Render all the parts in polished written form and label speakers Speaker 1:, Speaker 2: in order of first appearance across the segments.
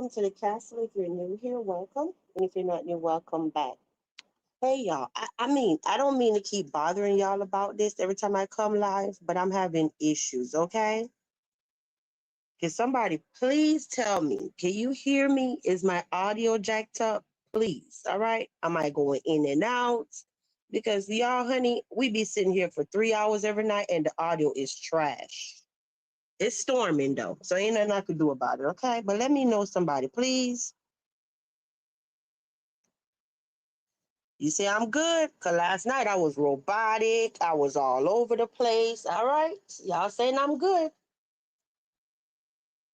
Speaker 1: welcome to the castle. If you're new here, welcome. And if you're not new, welcome back. Hey, y'all. I don't mean to keep bothering y'all about this every time I come live, but I'm having issues, okay? Can somebody please tell me? Can you hear me? Is my audio jacked up? Please, all right? Am I going in and out? Because y'all, honey, we be sitting here for 3 hours every night and the audio is trash. It's storming though, so ain't nothing I could do about it, okay? But let me know somebody, please. You say I'm good? Because last night I was robotic. I was all over the place. All right. Y'all saying I'm good.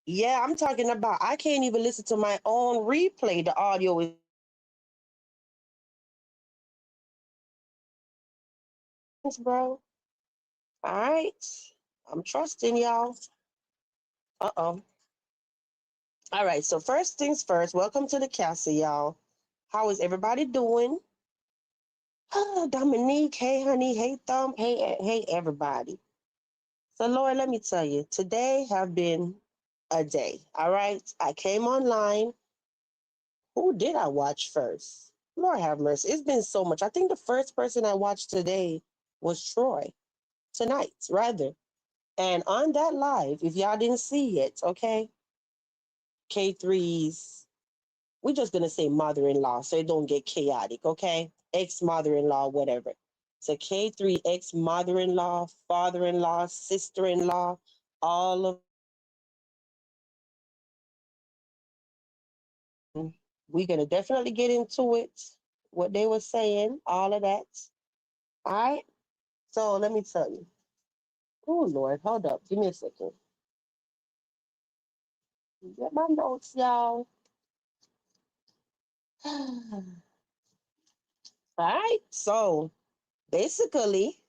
Speaker 1: Yeah, I'm talking about I can't even listen to my own replay. The audio is, bro. All right. I'm trusting y'all. Uh-oh. All right. So first things first, welcome to the castle, y'all. How is everybody doing? Dominique, hey, honey. Hey, Thumb. Hey, everybody. So, Lord, let me tell you, today have been a day. All right. I came online. Who did I watch first? Lord have mercy. It's been so much. I think the first person I watched today was Troy. Tonight, rather. And on that live, if y'all didn't see it, okay, K3's, we're just going to say mother-in-law so it don't get chaotic, okay? Ex-mother-in-law, whatever. So K3 ex-mother-in-law, father-in-law, sister-in-law, all of we're going to definitely get into it, what they were saying, all of that. All right? So let me tell you. Oh, Lord, hold up. Give me a second. Get my notes, y'all. All right. So basically,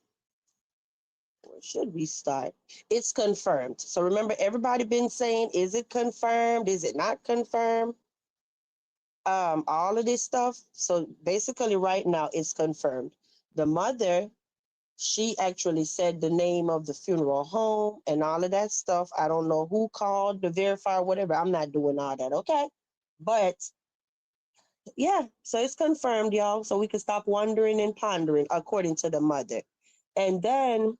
Speaker 1: where should we start? It's confirmed. So remember, everybody been saying, is it confirmed? Is it not confirmed? All of this stuff. So basically, right now, it's confirmed. The mother, she actually said the name of the funeral home and all of that stuff. I don't know who called to verify or whatever. I'm not doing all that, okay? But yeah, so it's confirmed, y'all. So we can stop wondering and pondering according to the mother. And then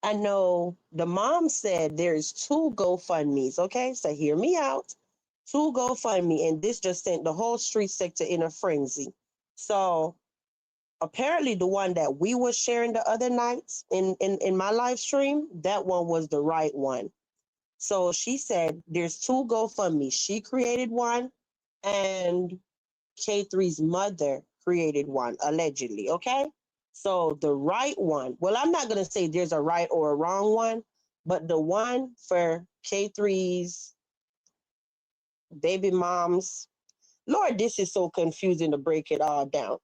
Speaker 1: I know the mom said there's two GoFundMe's, okay? So hear me out. Two GoFundMe, and this just sent the whole street sector in a frenzy. So apparently the one that we were sharing the other nights in my live stream, that one was the right one. So she said there's two GoFundMe. She created one and K3's mother created one, allegedly, okay? So the right one, well, I'm not going to say there's a right or a wrong one, but the one for K3's baby moms, Lord, this is so confusing to break it all down.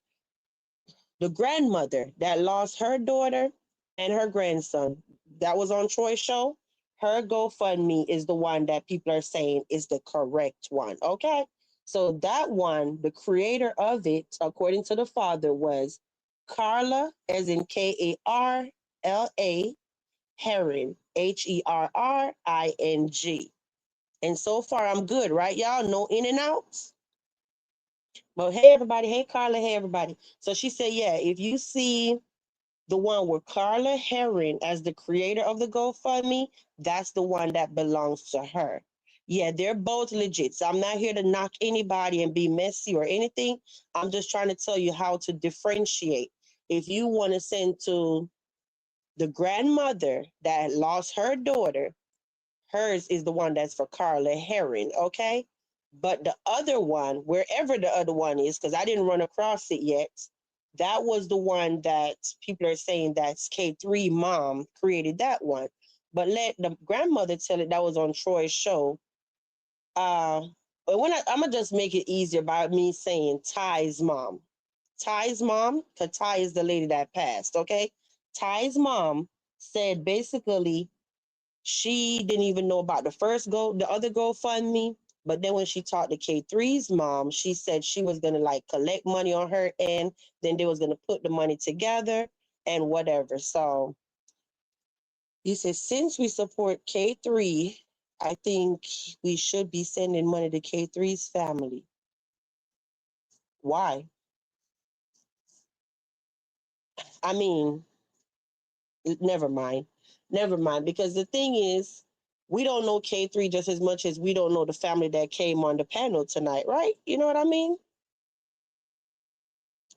Speaker 1: The grandmother that lost her daughter and her grandson, that was on Troy's show, her GoFundMe is the one that people are saying is the correct one, okay? So that one, the creator of it, according to the father, was Carla, as in Karla, Herring, Herring. And so far, I'm good, right, y'all? No in and outs? Well, hey, everybody. Hey, Carla. Hey, everybody. So she said, yeah, if you see the one with Carla Herring as the creator of the GoFundMe, that's the one that belongs to her. Yeah, they're both legit. So I'm not here to knock anybody and be messy or anything. I'm just trying to tell you how to differentiate. If you want to send to the grandmother that lost her daughter, hers is the one that's for Carla Herring, okay? But the other one, wherever the other one is, because I didn't run across it yet, that was the one that people are saying that's K3 mom created that one. But let the grandmother tell it that was on Troy's show. But I'm gonna just make it easier by me saying Ty's mom. Ty's mom, because Ty is the lady that passed, okay? Ty's mom said basically she didn't even know about the other GoFundMe. But then when she talked to K3's mom, she said she was gonna like collect money on her end, then they was gonna put the money together and whatever. So you said since we support K3, I think we should be sending money to K3's family. Why? I mean, never mind. Never mind. Because the thing is, we don't know K3 just as much as we don't know the family that came on the panel tonight, right? You know what I mean?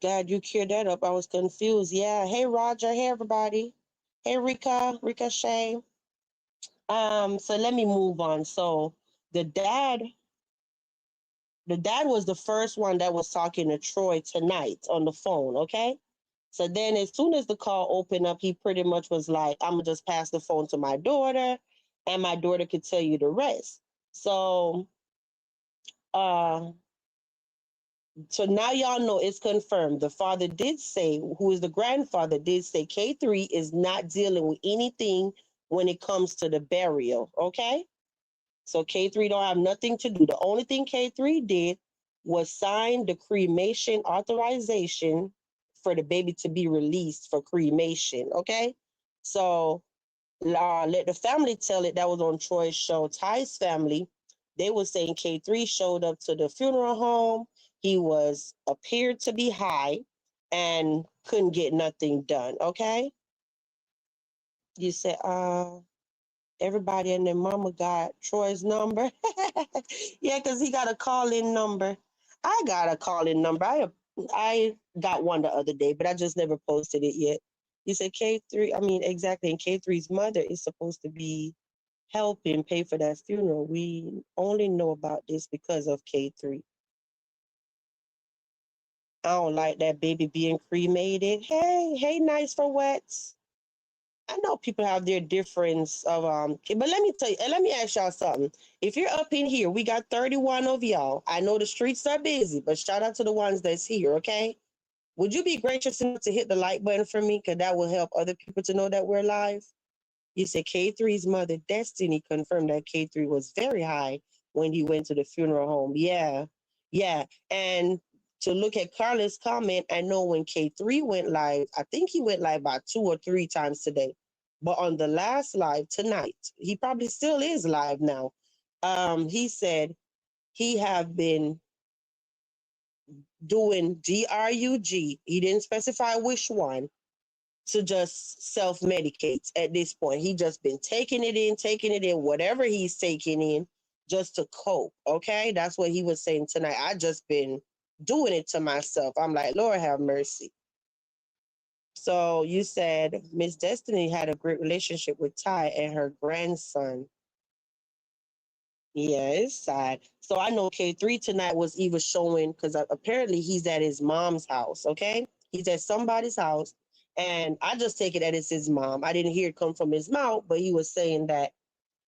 Speaker 1: God, you cleared that up. I was confused. Yeah. Hey, Roger. Hey, everybody. Hey, Ricochet. So let me move on. So the dad, the dad was the first one that was talking to Troy tonight on the phone, okay? So then as soon as the call opened up, he pretty much was like, I'm gonna just pass the phone to my daughter and my daughter could tell you the rest. So uh so now y'all know it's confirmed. The father did say, who is the grandfather, did say K3 is not dealing with anything when it comes to the burial, okay? So K3 don't have nothing to do. The only thing K3 did was sign the cremation authorization for the baby to be released for cremation. Okay. So let the family tell it. That was on Troy's show. Ty's family, they were saying K3 showed up to the funeral home. He was appeared to be high and couldn't get nothing done. Okay. You said, everybody and their mama got Troy's number. Yeah, because he got a call-in number. I got a call-in number. I got one the other day, but I just never posted it yet. You said K3, I mean, exactly. And K3's mother is supposed to be helping pay for that funeral. We only know about this because of K3. I don't like that baby being cremated. Hey, nice for wets. I know people have their difference of but let me tell you, and let me ask y'all something. If you're up in here, we got 31 of y'all. I know the streets are busy, but shout out to the ones that's here, okay? Would you be gracious enough to hit the like button for me? Because that will help other people to know that we're live. You said K3's mother, Destiny, confirmed that K3 was very high when he went to the funeral home. Yeah, yeah. And to look at Carla's comment, I know when K3 went live, I think he went live about 2 or 3 times today. But on the last live tonight, he probably still is live now. He said he have been doing DRUG. He didn't specify which one to just self-medicate at this point. He just been taking it in, whatever he's taking in, just to cope. Okay, that's what he was saying tonight. I just been doing it to myself. I'm like, Lord have mercy. So you said Miss Destiny had a great relationship with Ty and her grandson. Yeah, it's sad. So I know K3 tonight was even showing because apparently he's at his mom's house. Okay, he's at somebody's house, and I just take it that it's his mom. I didn't hear it come from his mouth, but he was saying that,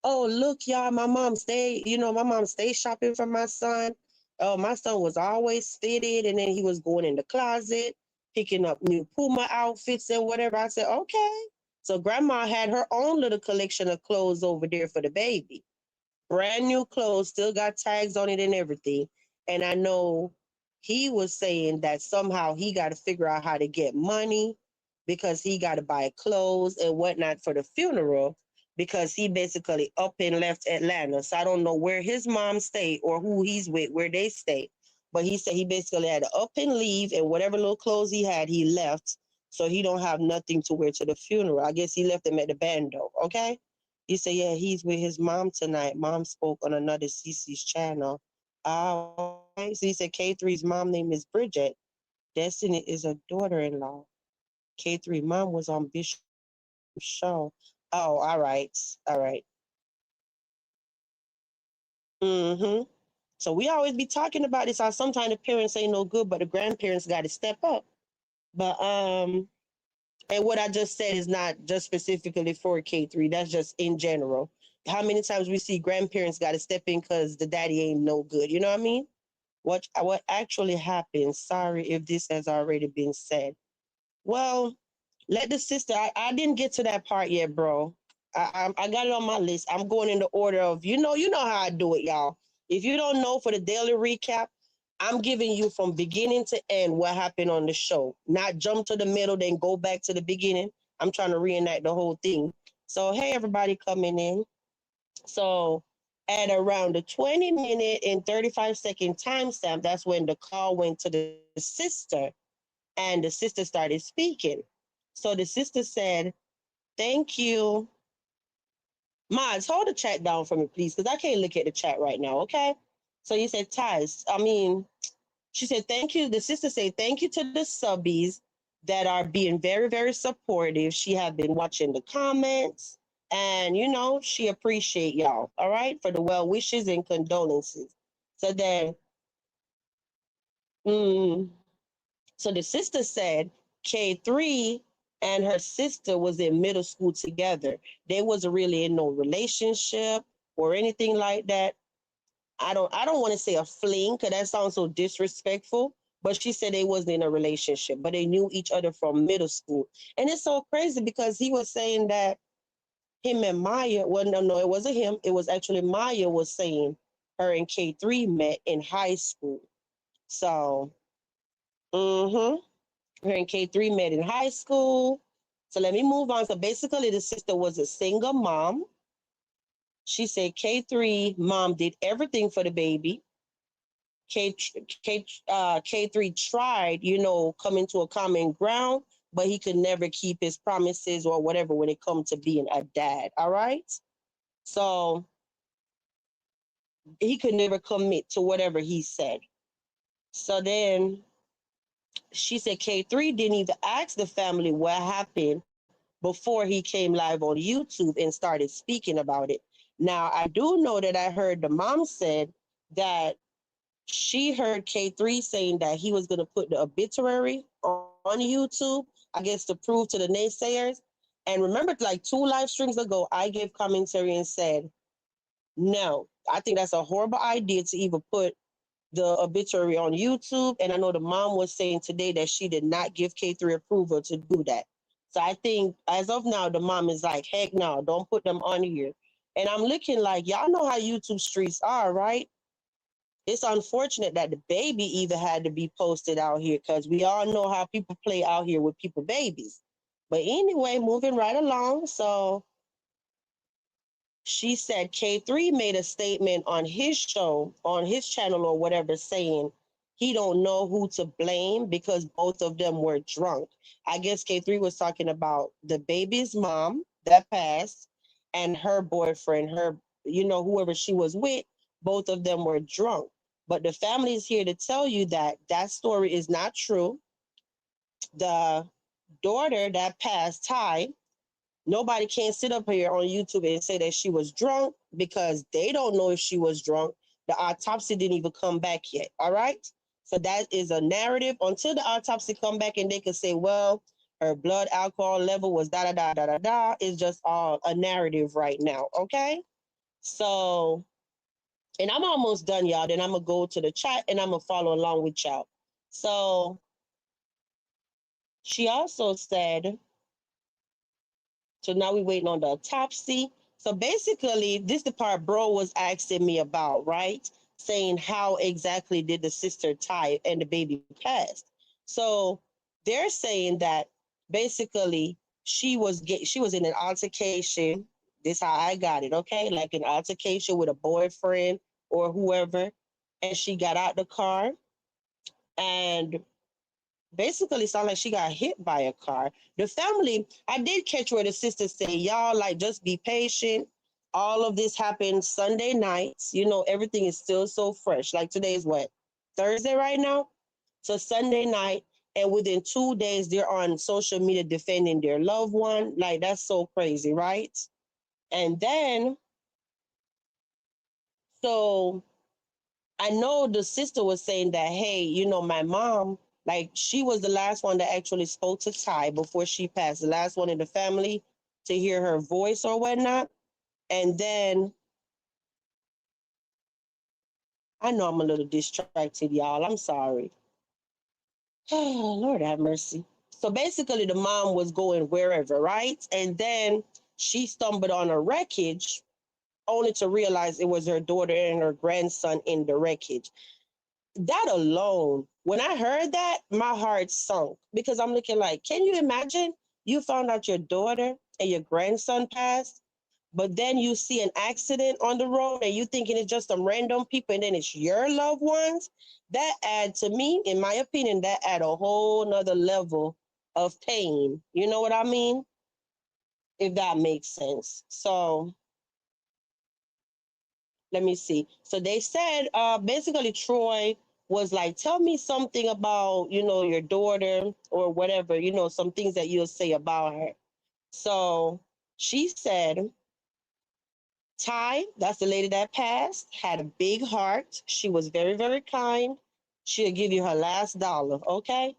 Speaker 1: oh look, y'all, my mom stayed shopping for my son. Oh, my son was always fitted, and then he was going in the closet picking up new Puma outfits and whatever. I said, okay. So grandma had her own little collection of clothes over there for the baby, brand new clothes, still got tags on it and everything. And I know he was saying that somehow he got to figure out how to get money because he got to buy clothes and whatnot for the funeral because he basically up and left Atlanta. So I don't know where his mom stayed or who he's with, where they stay. But he said he basically had to up and leave, and whatever little clothes he had, he left. So he don't have nothing to wear to the funeral. I guess he left them at the bando. Okay. He said, yeah, he's with his mom tonight. Mom spoke on another CC's channel. Okay. So he said K3's mom name is Bridget. Destiny is a daughter-in-law. K3 mom was on Bishop's show. Oh, all right. All right. Mm-hmm. So we always be talking about this. How sometimes the parents ain't no good, but the grandparents got to step up. But and what I just said is not just specifically for K3. That's just in general. How many times we see grandparents got to step in because the daddy ain't no good? You know what I mean? What actually happened? Sorry if this has already been said. Well, let the sister. I didn't get to that part yet, bro. I got it on my list. I'm going in the order of you know how I do it, y'all. If you don't know for the daily recap, I'm giving you from beginning to end what happened on the show. Not jump to the middle, then go back to the beginning. I'm trying to reenact the whole thing. So hey, everybody coming in. So At around the 20-minute and 35-second timestamp, that's when the call went to the sister, and the sister started speaking. So the sister said, "Thank you." Mods, hold the chat down for me, please, because I can't look at the chat right now, okay? So you said, she said, "Thank you." The sister said, "Thank you to the subbies that are being very, very supportive. She have been watching the comments, and, she appreciate y'all, all right, for the well wishes and condolences." So then, mm, so the sister said K3 and her sister was in middle school together. They wasn't really in no relationship or anything like that. I don't want to say a fling because that sounds so disrespectful. But she said they wasn't in a relationship, but they knew each other from middle school. And it's so crazy because he was saying that him and Maya, well, no, it wasn't him. It was actually Maya was saying her and K3 met in high school. So, her and K3 met in high school. So let me move on. So basically, the sister was a single mom. She said K3 mom did everything for the baby. K3 tried, coming to a common ground, but he could never keep his promises or whatever when it comes to being a dad. All right. So he could never commit to whatever he said. So then she said K3 didn't even ask the family what happened before he came live on YouTube and started speaking about it. Now, I do know that I heard the mom said that she heard K3 saying that he was going to put the obituary on YouTube, I guess to prove to the naysayers. And remember, like 2 live streams ago, I gave commentary and said, no, I think that's a horrible idea to even put the obituary on YouTube. And I know the mom was saying today that she did not give K3 approval to do that. So I think as of now, the mom is like, heck no, don't put them on here. And I'm looking like, y'all know how YouTube streets are, right? It's unfortunate that the baby even had to be posted out here because we all know how people play out here with people babies. But anyway, moving right along. So she said K3 made a statement on his show, on his channel or whatever, saying he don't know who to blame because both of them were drunk. I guess K3 was talking about the baby's mom that passed and her boyfriend, whoever she was with, both of them were drunk. But the family is here to tell you that that story is not true. The daughter that passed, Ty, nobody can sit up here on YouTube and say that she was drunk because they don't know if she was drunk. The autopsy didn't even come back yet. All right. So that is a narrative until the autopsy come back and they can say, well, her blood alcohol level was da da da da da da. It's just all a narrative right now. Okay. So, and I'm almost done, y'all. Then I'm gonna go to the chat and I'm gonna follow along with y'all. So she also said, so now we're waiting on the autopsy. So basically, this is the part bro was asking me about, right? Saying how exactly did the sister tie and the baby passed. So they're saying that basically she was in an altercation. This how I got it, okay? Like an altercation with a boyfriend or whoever, and she got out the car and basically sound like she got hit by a car. The family, I did catch where the sister said, y'all, like, just be patient. All of this happened Sunday nights. Everything is still so fresh. Like today is what? Thursday right now? So Sunday night, and within 2 days, they're on social media defending their loved one. Like, that's so crazy, right? And then, so I know the sister was saying that, hey, my mom, like she was the last one that actually spoke to Ty before she passed, the last one in the family to hear her voice or whatnot. And then I know I'm a little distracted, y'all. I'm sorry. Oh, Lord have mercy. So basically the mom was going wherever, right? And then she stumbled on a wreckage only to realize it was her daughter and her grandson in the wreckage. That alone, when I heard that, my heart sunk because I'm looking like, can you imagine? You found out your daughter and your grandson passed, but then you see an accident on the road and you thinking it's just some random people and then it's your loved ones, that add to me, in my opinion, that add a whole nother level of pain. You know what I mean? If that makes sense. So let me see. So they said basically Troy was like, tell me something about, your daughter or whatever, some things that you'll say about her. So she said, Ty, that's the lady that passed, had a big heart. She was very, very kind. She'll give you her last dollar, okay?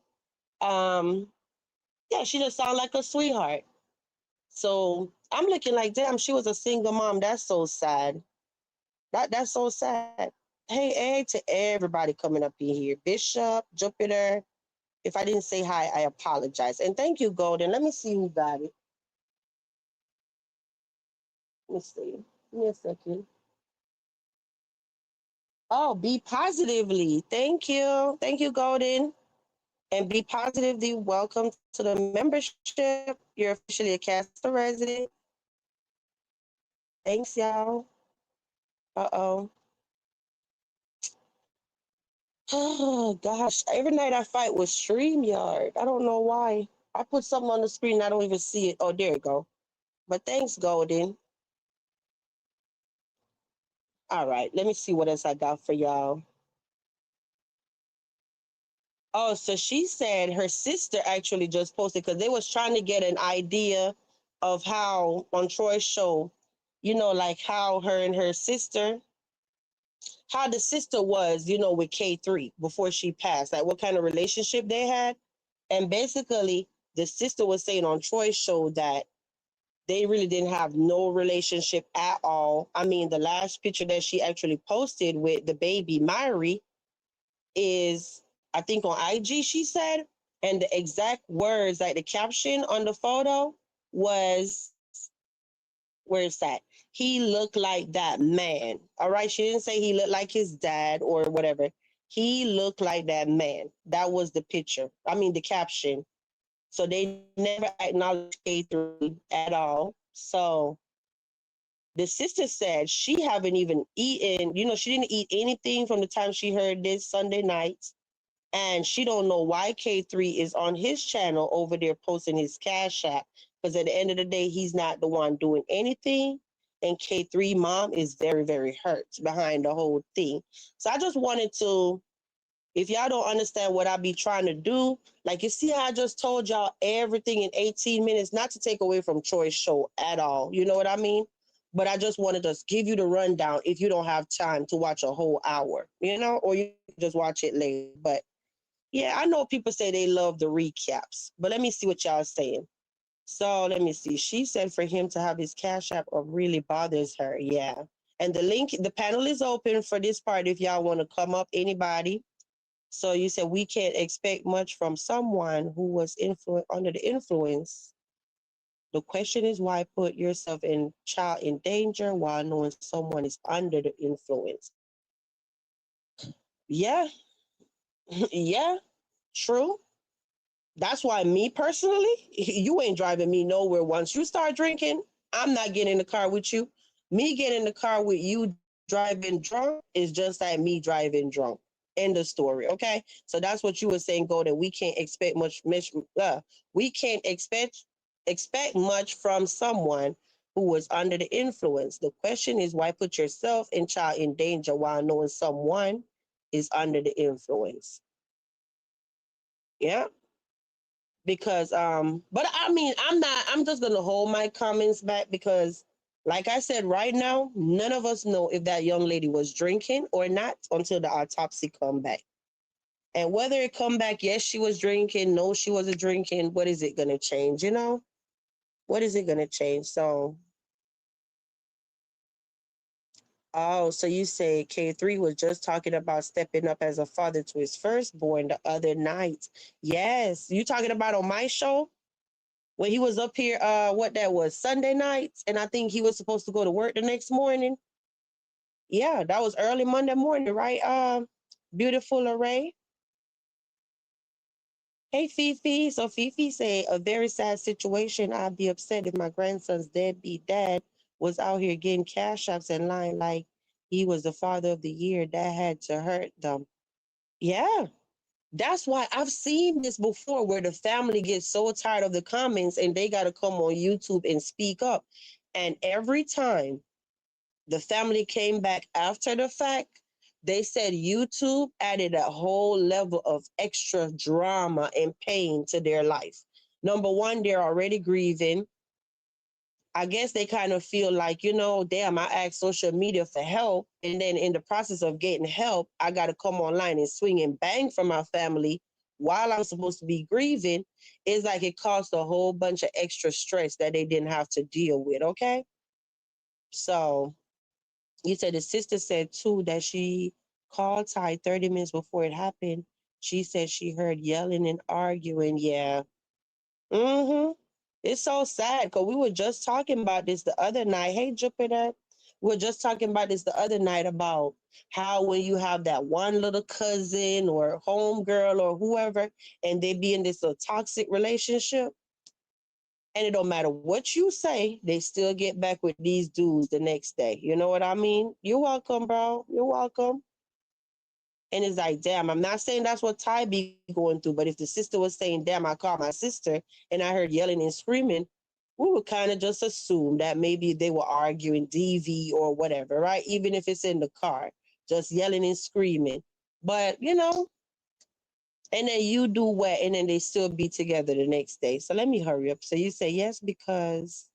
Speaker 1: Um, yeah, she just sounded like a sweetheart. So I'm looking like, damn, she was a single mom. That's so sad. That's so sad. Hey to everybody coming up in here. Bishop, Jupiter. If I didn't say hi, I apologize. And thank you, Golden. Let me see who got it. Let me see. Give me a second. Oh, be positively. Thank you. Thank you, Golden. And be positively. Welcome to the membership. You're officially a Castle resident. Thanks, y'all. Uh-oh. Oh, gosh. Every night I fight with StreamYard. I don't know why. I put something on the screen and I don't even see it. Oh, there you go. But thanks, Golden. All right. Let me see what else I got for y'all. Oh, so she said her sister actually just posted because they was trying to get an idea of how on Troy's show, like how her and her sister, how the sister was, with K3 before she passed, like what kind of relationship they had. And basically, the sister was saying on Troy's show that they really didn't have no relationship at all. I mean, the last picture that she actually posted with the baby, Myri, is I think on IG, she said, and the exact words, like the caption on the photo was, where is that? He looked like that man. All right. She didn't say he looked like his dad or whatever. He looked like that man. That was the picture. I mean, the caption. So they never acknowledged K3 at all. So the sister said she haven't even eaten, she didn't eat anything from the time she heard this Sunday night. And she don't know why K3 is on his channel over there posting his cash app. Because at the end of the day, he's not the one doing anything. And K3 mom is very, very hurt behind the whole thing. So I just wanted to, if y'all don't understand what I be trying to do, like you see how I just told y'all everything in 18 minutes, not to take away from Troy's show at all. You know what I mean? But I just wanted to give you the rundown if you don't have time to watch a whole hour, or you just watch it later. But yeah, I know people say they love the recaps, but let me see what y'all saying. So let me see. She said for him to have his cash app really bothers her. Yeah. And the panel is open for this part if y'all want to come up, anybody. So you said we can't expect much from someone who was under the influence. The question is why put yourself in child in danger while knowing someone is under the influence? Yeah, yeah, true. That's why me personally, you ain't driving me nowhere. Once you start drinking, I'm not getting in the car with you. Me getting in the car with you driving drunk is just like me driving drunk. End of story. Okay. So that's what you were saying, Golden. We can't expect we can't expect much from someone who was under the influence. The question is why put yourself and child in danger while knowing someone is under the influence. Yeah. Because but I mean I'm just gonna hold my comments back because like I said, right now none of us know if that young lady was drinking or not until the autopsy come back. And whether it come back, yes, she was drinking, no, she wasn't drinking, what is it gonna change, what is it gonna change? So oh, so you say K3 was just talking about stepping up as a father to his firstborn the other night. Yes, you talking about on my show when he was up here, what that was, Sunday nights, and I think he was supposed to go to work the next morning. Yeah, that was early Monday morning, right? Beautiful Array. Hey, Fifi. So Fifi say a very sad situation. I'd be upset if my grandson's deadbeat dad was out here getting cash apps and lying like he was the father of the year. That had to hurt them. Yeah. That's why I've seen this before where the family gets so tired of the comments and they got to come on YouTube and speak up. And every time the family came back after the fact, they said YouTube added a whole level of extra drama and pain to their life. Number one, they're already grieving. I guess they kind of feel like, damn, I asked social media for help. And then in the process of getting help, I got to come online and swing and bang for my family while I'm supposed to be grieving. It's like it caused a whole bunch of extra stress that they didn't have to deal with. Okay. So you said the sister said too that she called Ty 30 minutes before it happened. She said she heard yelling and arguing. Yeah. Mm-hmm. It's so sad because we were just talking about this the other night. Hey, Jupiter. We were just talking about this the other night about how when you have that one little cousin or homegirl or whoever, and they be in this little toxic relationship, and it don't matter what you say, they still get back with these dudes the next day. You know what I mean? You're welcome, bro. You're welcome. And it's like, damn, I'm not saying that's what Ty be going through, but if the sister was saying, damn, I called my sister and I heard yelling and screaming, we would kind of just assume that maybe they were arguing DV or whatever, right? Even if it's in the car, just yelling and screaming. But, and then you do what, and then they still be together the next day. So let me hurry up. So you say yes because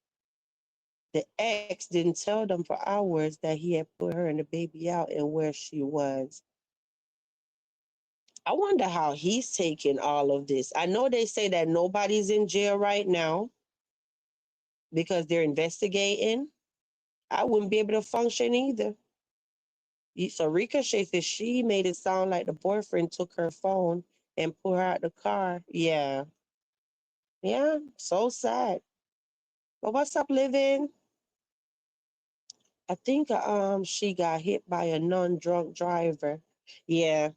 Speaker 1: the ex didn't tell them for hours that he had put her and the baby out and where she was. I wonder how he's taking all of this. I know they say that nobody's in jail right now because they're investigating. I wouldn't be able to function either. So Ricochet says she made it sound like the boyfriend took her phone and pulled her out the car. Yeah. Yeah. So sad. But what's up, Living? I think she got hit by a non-drunk driver. Yeah.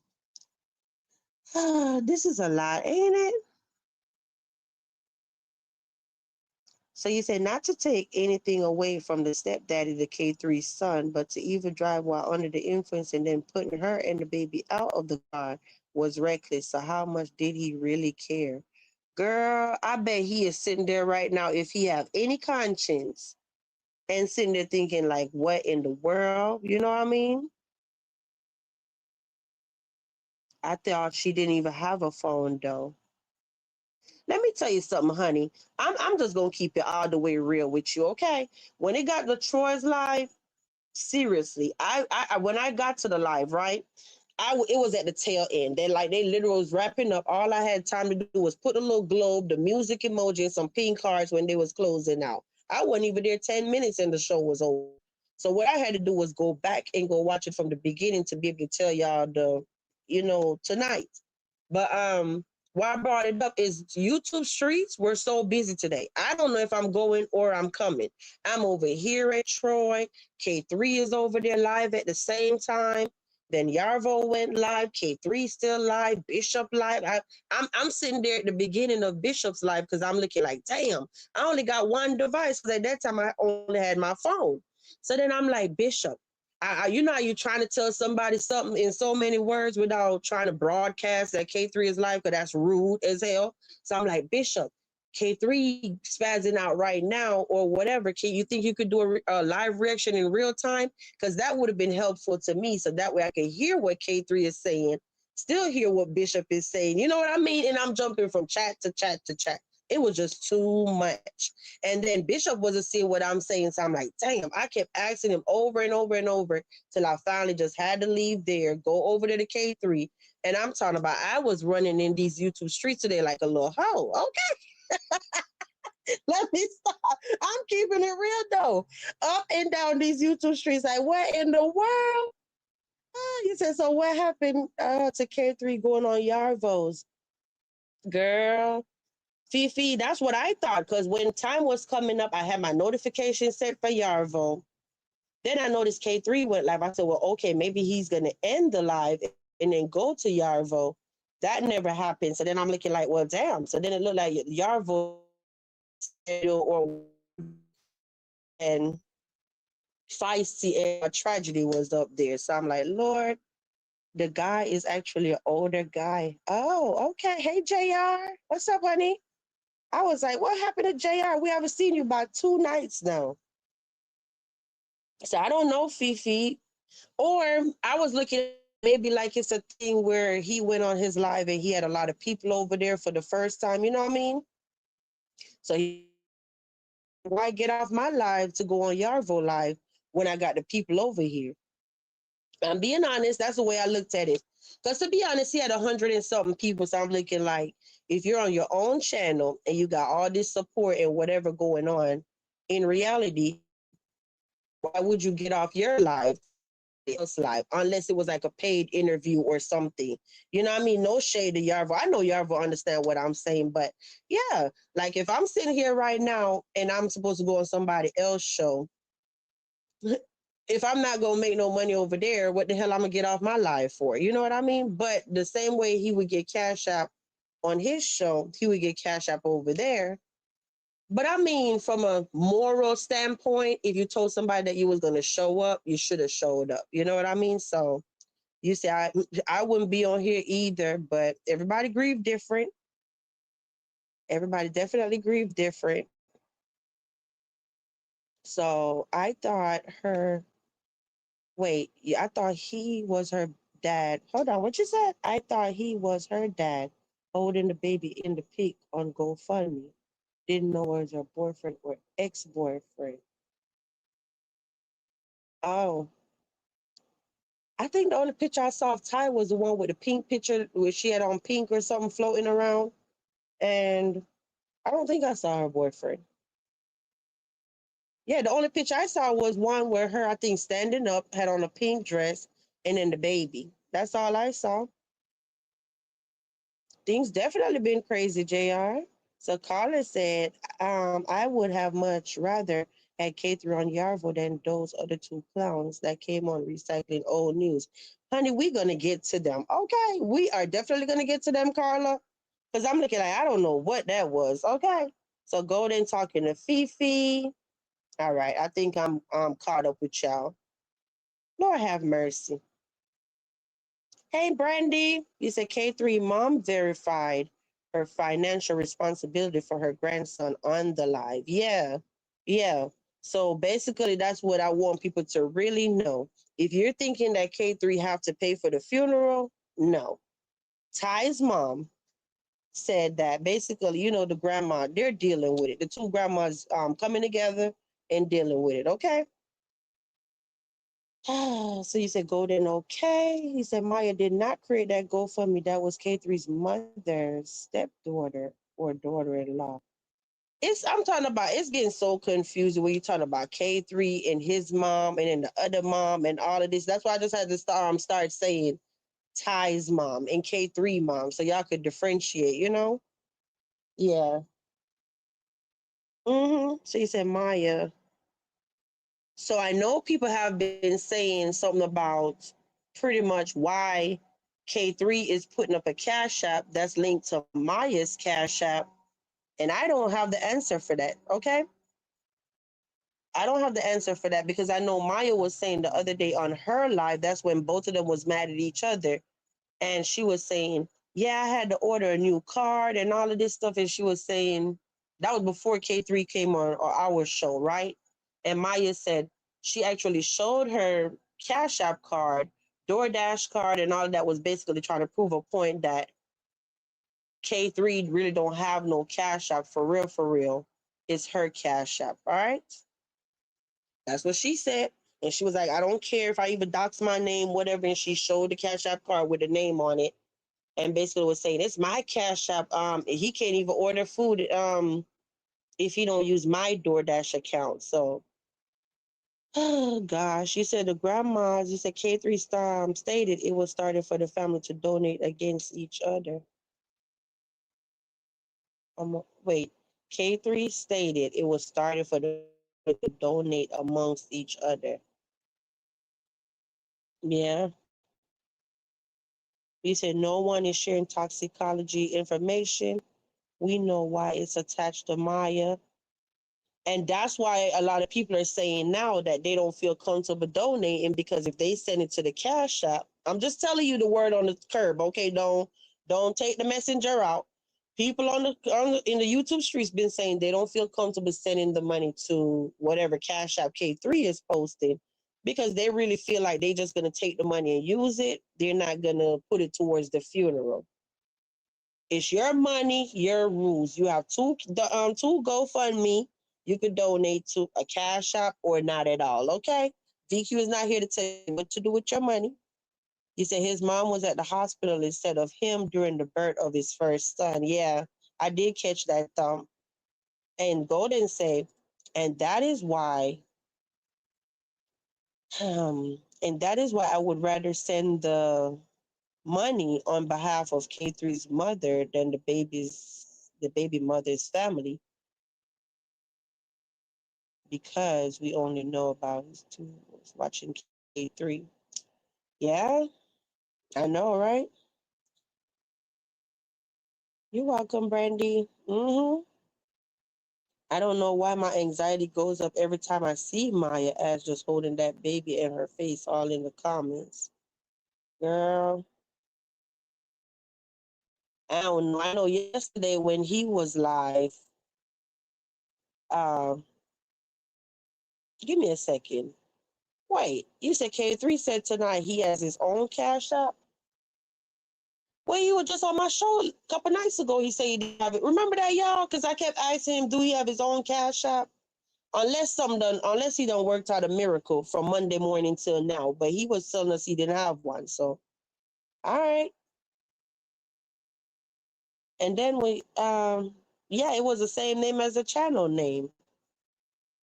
Speaker 1: This is a lot, ain't it? So you said not to take anything away from the stepdaddy, the K3's son, but to even drive while under the influence and then putting her and the baby out of the car was reckless. So how much did he really care? Girl, I bet he is sitting there right now, if he have any conscience, and sitting there thinking like, what in the world? You know what I mean? I thought she didn't even have a phone though. Let me tell you something, honey. I'm just gonna keep it all the way real with you, okay? When it got to Troy's live, seriously, I when I got to the live, right? It was at the tail end. They literally was wrapping up. All I had time to do was put a little globe, the music emoji, and some pink cards when they was closing out. I wasn't even there 10 minutes and the show was over. So what I had to do was go back and go watch it from the beginning to be able to tell y'all tonight. But why I brought it up is YouTube streets were so busy today. I don't know if I'm going or I'm coming. I'm over here at Troy. K3 is over there live at the same time. Then Yarvo went live. K3 still live. Bishop live. I'm sitting there at the beginning of Bishop's live because I'm looking like, damn, I only got one device because at that time I only had my phone. So then I'm like, Bishop, you know how you trying to tell somebody something in so many words without trying to broadcast that K3 is live because that's rude as hell. So I'm like, Bishop, K3 spazzing out right now or whatever. Can you think you could do a live reaction in real time? Because that would have been helpful to me. So that way I could hear what K3 is saying, still hear what Bishop is saying. You know what I mean? And I'm jumping from chat to chat to chat. It was just too much. And then Bishop wasn't seeing what I'm saying. So I'm like, damn, I kept asking him over and over and over till I finally just had to leave there, go over to the K3. And I'm talking about, I was running in these YouTube streets today like a little hoe. Okay. Let me stop. I'm keeping it real though. Up and down these YouTube streets, like, what in the world? You said, so what happened to K3 going on Yarvos? Girl, Fifi, that's what I thought. Because when time was coming up, I had my notification set for Yarvo. Then I noticed K3 went live. I said, well, okay, maybe he's going to end the live and then go to Yarvo. That never happened. So then I'm looking like, well, damn. So then it looked like Yarvo or and Feisty and a tragedy was up there. So I'm like, Lord, the guy is actually an older guy. Oh, okay. Hey, JR. What's up, honey? I was like, what happened to JR? We haven't seen you about 2 nights now. So I don't know, Fifi. Or I was looking at maybe like it's a thing where he went on his live and he had a lot of people over there for the first time. You know what I mean? So why get off my live to go on Yarvo live when I got the people over here? I'm being honest. That's the way I looked at it. Because to be honest, he had 100 and something people. So I'm looking like, if you're on your own channel and you got all this support and whatever going on, in reality, why would you get off your live to go on somebody else's live unless it was like a paid interview or something? You know what I mean? No shade to Yarvo. I know Yarvo understand what I'm saying, but yeah, like if I'm sitting here right now and I'm supposed to go on somebody else's show, if I'm not gonna make no money over there, what the hell I'm gonna get off my live for? You know what I mean? But the same way he would get cash app on his show, he would get cash app over there. But I mean, from a moral standpoint, if you told somebody that you was gonna show up, you should have showed up. You know what I mean? So you say I wouldn't be on here either, but everybody grieve different. Everybody definitely grieve different. So I thought her wait, yeah, I thought he was her dad. Hold on, what you said? I thought he was her dad holding the baby in the pic on GoFundMe. Didn't know it was her boyfriend or ex-boyfriend. Oh, I think the only picture I saw of Ty was the one with the pink picture where she had on pink or something floating around. And I don't think I saw her boyfriend. Yeah, the only picture I saw was one where her, I think, standing up, had on a pink dress, and then the baby. That's all I saw. Things definitely been crazy, JR. So Carla said, I would have much rather had K3 on Yarvo than those other two clowns that came on recycling old news. Honey, we're gonna get to them. Okay, we are definitely gonna get to them, Carla. Because I'm looking like I don't know what that was. Okay. So Golden talking to Fifi. All right, I think I'm caught up with y'all. Lord have mercy. Hey, Brandy. You said K3 mom verified her financial responsibility for her grandson on the live. Yeah, yeah. So basically, that's what I want people to really know. If you're thinking that K3 have to pay for the funeral, no. Ty's mom said that basically, the grandma, they're dealing with it. The two grandmas coming together and dealing with it. Okay. So you said Golden, okay. He said Maya did not create that GoFundMe. That was K3's mother's stepdaughter or daughter-in-law. I'm talking about it's getting so confusing when you're talking about K3 and his mom and then the other mom and all of this. That's why I just had to start saying Ty's mom and K3 mom so y'all could differentiate. Yeah. So you said Maya. So I know people have been saying something about pretty much why K3 is putting up a cash app that's linked to Maya's cash app. And I don't have the answer for that. Okay. I don't have the answer for that because I know Maya was saying the other day on her live, that's when both of them was mad at each other. And she was saying, yeah, I had to order a new card and all of this stuff. And she was saying that was before K3 came on our show, right? And Maya said she actually showed her Cash App card, DoorDash card, and all of that was basically trying to prove a point that K3 really don't have no Cash App for real, for real. It's her Cash App, all right? That's what she said. And she was like, I don't care if I even dox my name, whatever. And she showed the Cash App card with a name on it and basically was saying it's my cash app. He can't even order food if he don't use my DoorDash account. So, oh gosh, you said the grandmas. You said K3 stated it was started for the family to donate against each other. Wait, K3 stated it was started for the to donate amongst each other. Yeah. You said no one is sharing toxicology information. We know why it's attached to Maya. And that's why a lot of people are saying now that they don't feel comfortable donating, because if they send it to the cash app, I'm just telling you the word on the curb, okay? Don't take the messenger out. People in the YouTube streets been saying they don't feel comfortable sending the money to whatever cash app K3 is posting, because they really feel like they just gonna take the money and use it. They're not gonna put it towards the funeral. It's your money, your rules. You have two GoFundMe. You could donate to a cash app or not at all. Okay. DQ is not here to tell you what to do with your money. He said his mom was at the hospital instead of him during the birth of his first son. Yeah, I did catch that thumb. And Golden say, and that is why, and that is why I would rather send the money on behalf of K3's mother than the baby mother's family, because we only know about his two watching K3. Yeah, I know, right? You're welcome, Brandy. I don't know why my anxiety goes up every time I see Maya as just holding that baby and her face all in the comments. Girl, I don't know. I know yesterday when he was live, uh, give me a second. Wait, you said K3 said tonight he has his own cash app? Well, he was just on my show a couple nights ago. He said he didn't have it. Remember that, y'all? Because I kept asking him, do he have his own cash app? Unless he done worked out a miracle from Monday morning till now. But he was telling us he didn't have one. So, all right. And then yeah, it was the same name as the channel name.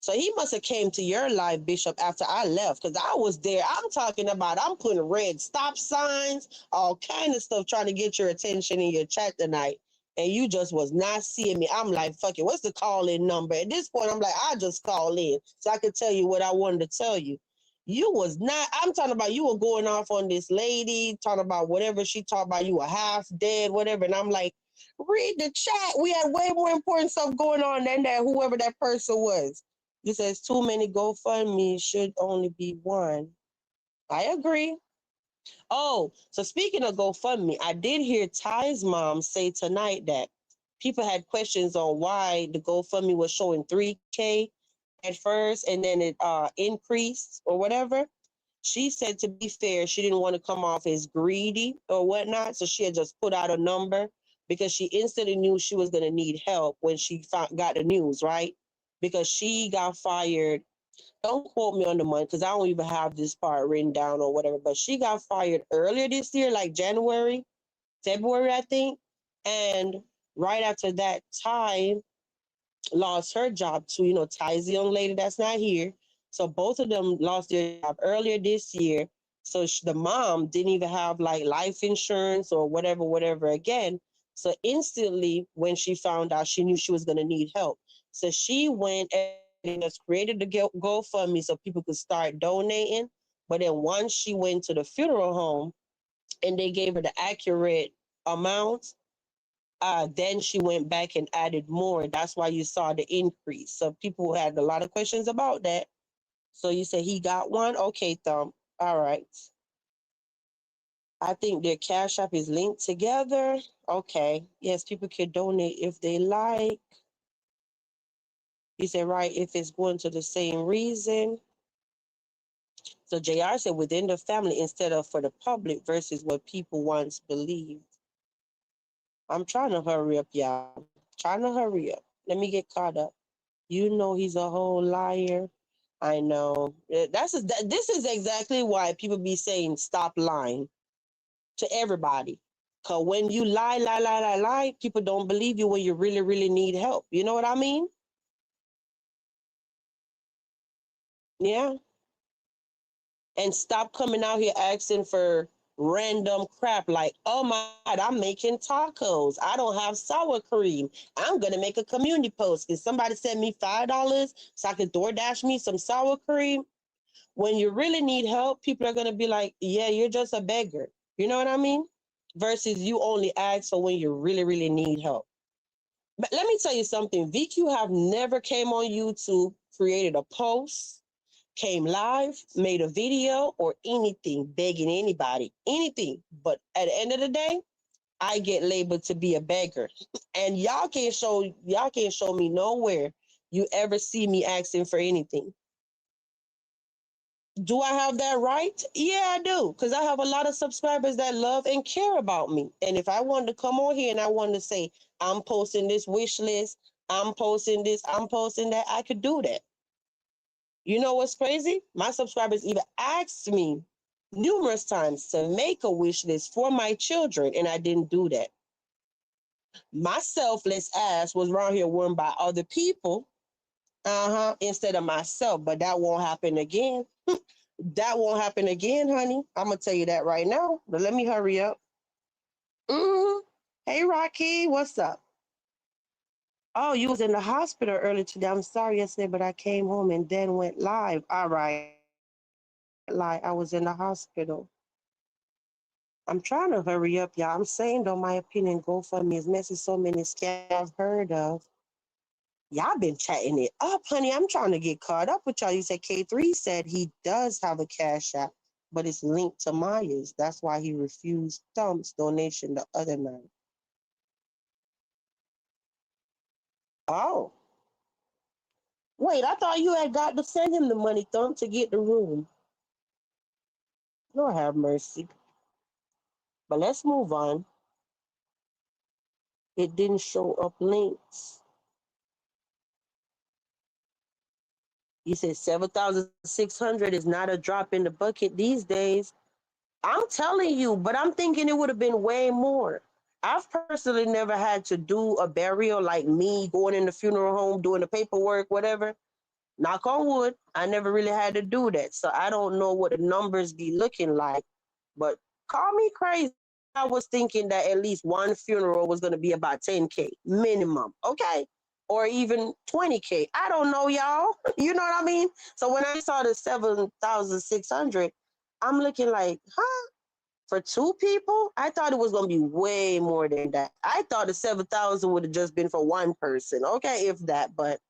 Speaker 1: So he must have came to your live, Bishop, after I left, because I was there. I'm talking about, I'm putting red stop signs, all kind of stuff, trying to get your attention in your chat tonight. And you just was not seeing me. I'm like, fuck it, what's the call-in number? At this point, I'm like, I just call in so I could tell you what I wanted to tell you. You was not, I'm talking about, you were going off on this lady, talking about whatever she talked about, you were half dead, whatever. And I'm like, read the chat. We had way more important stuff going on than that, whoever that person was. He says too many GoFundMe, should only be one. I agree. Oh, so speaking of GoFundMe, I did hear Ty's mom say tonight that people had questions on why the GoFundMe was showing 3K at first and then it increased or whatever. She said, to be fair, she didn't want to come off as greedy or whatnot, so she had just put out a number because she instantly knew she was going to need help when she got the news, right? Because she got fired. Don't quote me on the month because I don't even have this part written down or whatever, but she got fired earlier this year, like January, February, I think. And right after that, Ty lost her job too. You know, Ty's the young lady that's not here. So both of them lost their job earlier this year. So the mom didn't even have like life insurance or whatever again. So instantly, when she found out, she knew she was going to need help. So she went and just created the GoFundMe so people could start donating. But then once she went to the funeral home and they gave her the accurate amount, then she went back and added more. That's why you saw the increase. So people had a lot of questions about that. So you said he got one? Okay, Thumb. All right. I think their Cash App is linked together. Okay. Yes, people can donate if they like. You said, right, if it's going to the same reason. So JR said within the family instead of for the public versus what people once believed. I'm trying to hurry up, y'all. Trying to hurry up. Let me get caught up. You know he's a whole liar. I know. This is exactly why people be saying stop lying to everybody. Cause when you lie, people don't believe you when you really, really need help. You know what I mean? Yeah. And stop coming out here asking for random crap like, oh my God, I'm making tacos. I don't have sour cream. I'm gonna make a community post. Can somebody send me $5 so I can DoorDash me some sour cream? When you really need help, people are gonna be like, yeah, you're just a beggar. You know what I mean? Versus you only ask for when you really, really need help. But let me tell you something. VQ have never came on YouTube, created a post, came live, made a video, or anything begging anybody, anything. But at the end of the day, I get labeled to be a beggar, and y'all can't show me nowhere you ever see me asking for anything. Do I have that right? Yeah, I do, because I have a lot of subscribers that love and care about me. And if I wanted to come on here and I wanted to say, I'm posting this wish list, I'm posting this, I'm posting that, I could do that. You know what's crazy? My subscribers even asked me numerous times to make a wish list for my children, and I didn't do that. My selfless ass was around here worrying about other people, instead of myself. But that won't happen again. That won't happen again, honey. I'm gonna tell you that right now. But let me hurry up. hmm Hey, Rocky, what's up? Oh, you was in the hospital earlier today. I'm sorry yesterday, but I came home and then went live. All right, like I was in the hospital. I'm trying to hurry up, y'all. I'm saying, though, my opinion, GoFundMe is messing so many scams I've heard of. Y'all been chatting it up, honey. I'm trying to get caught up with y'all. You said K3 said he does have a cash app, but it's linked to Maya's. That's why he refused Thump's donation the other night. Oh, wait, I thought you had got to send him the money, Thump, to get the room. Lord have mercy. But let's move on. It didn't show up links. You said 7,600 is not a drop in the bucket these days. I'm telling you, but I'm thinking it would have been way more. I've personally never had to do a burial like me going in the funeral home, doing the paperwork, whatever. Knock on wood, I never really had to do that. So I don't know what the numbers be looking like. But call me crazy. I was thinking that at least one funeral was going to be about 10K minimum. Okay. Or even 20K. I don't know, y'all. You know what I mean? So when I saw the 7,600, I'm looking like, huh? For two people? I thought it was going to be way more than that. I thought the 7,000 would have just been for one person. Okay, if that. But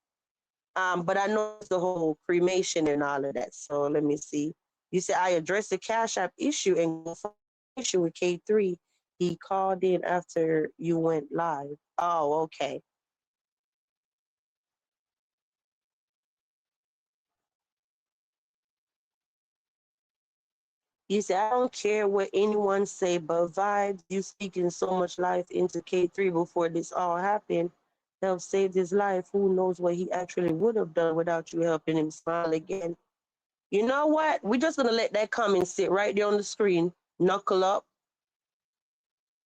Speaker 1: I know it's the whole cremation and all of that. So let me see. You said I addressed the Cash App issue and issue with K3. He called in after you went live. Oh, okay. You said I don't care what anyone say, but vibes, you speaking so much life into K3 before this all happened. Help saved his life. Who knows what he actually would have done without you helping him smile again. You know what? We're just gonna let that comment sit right there on the screen. Knuckle up.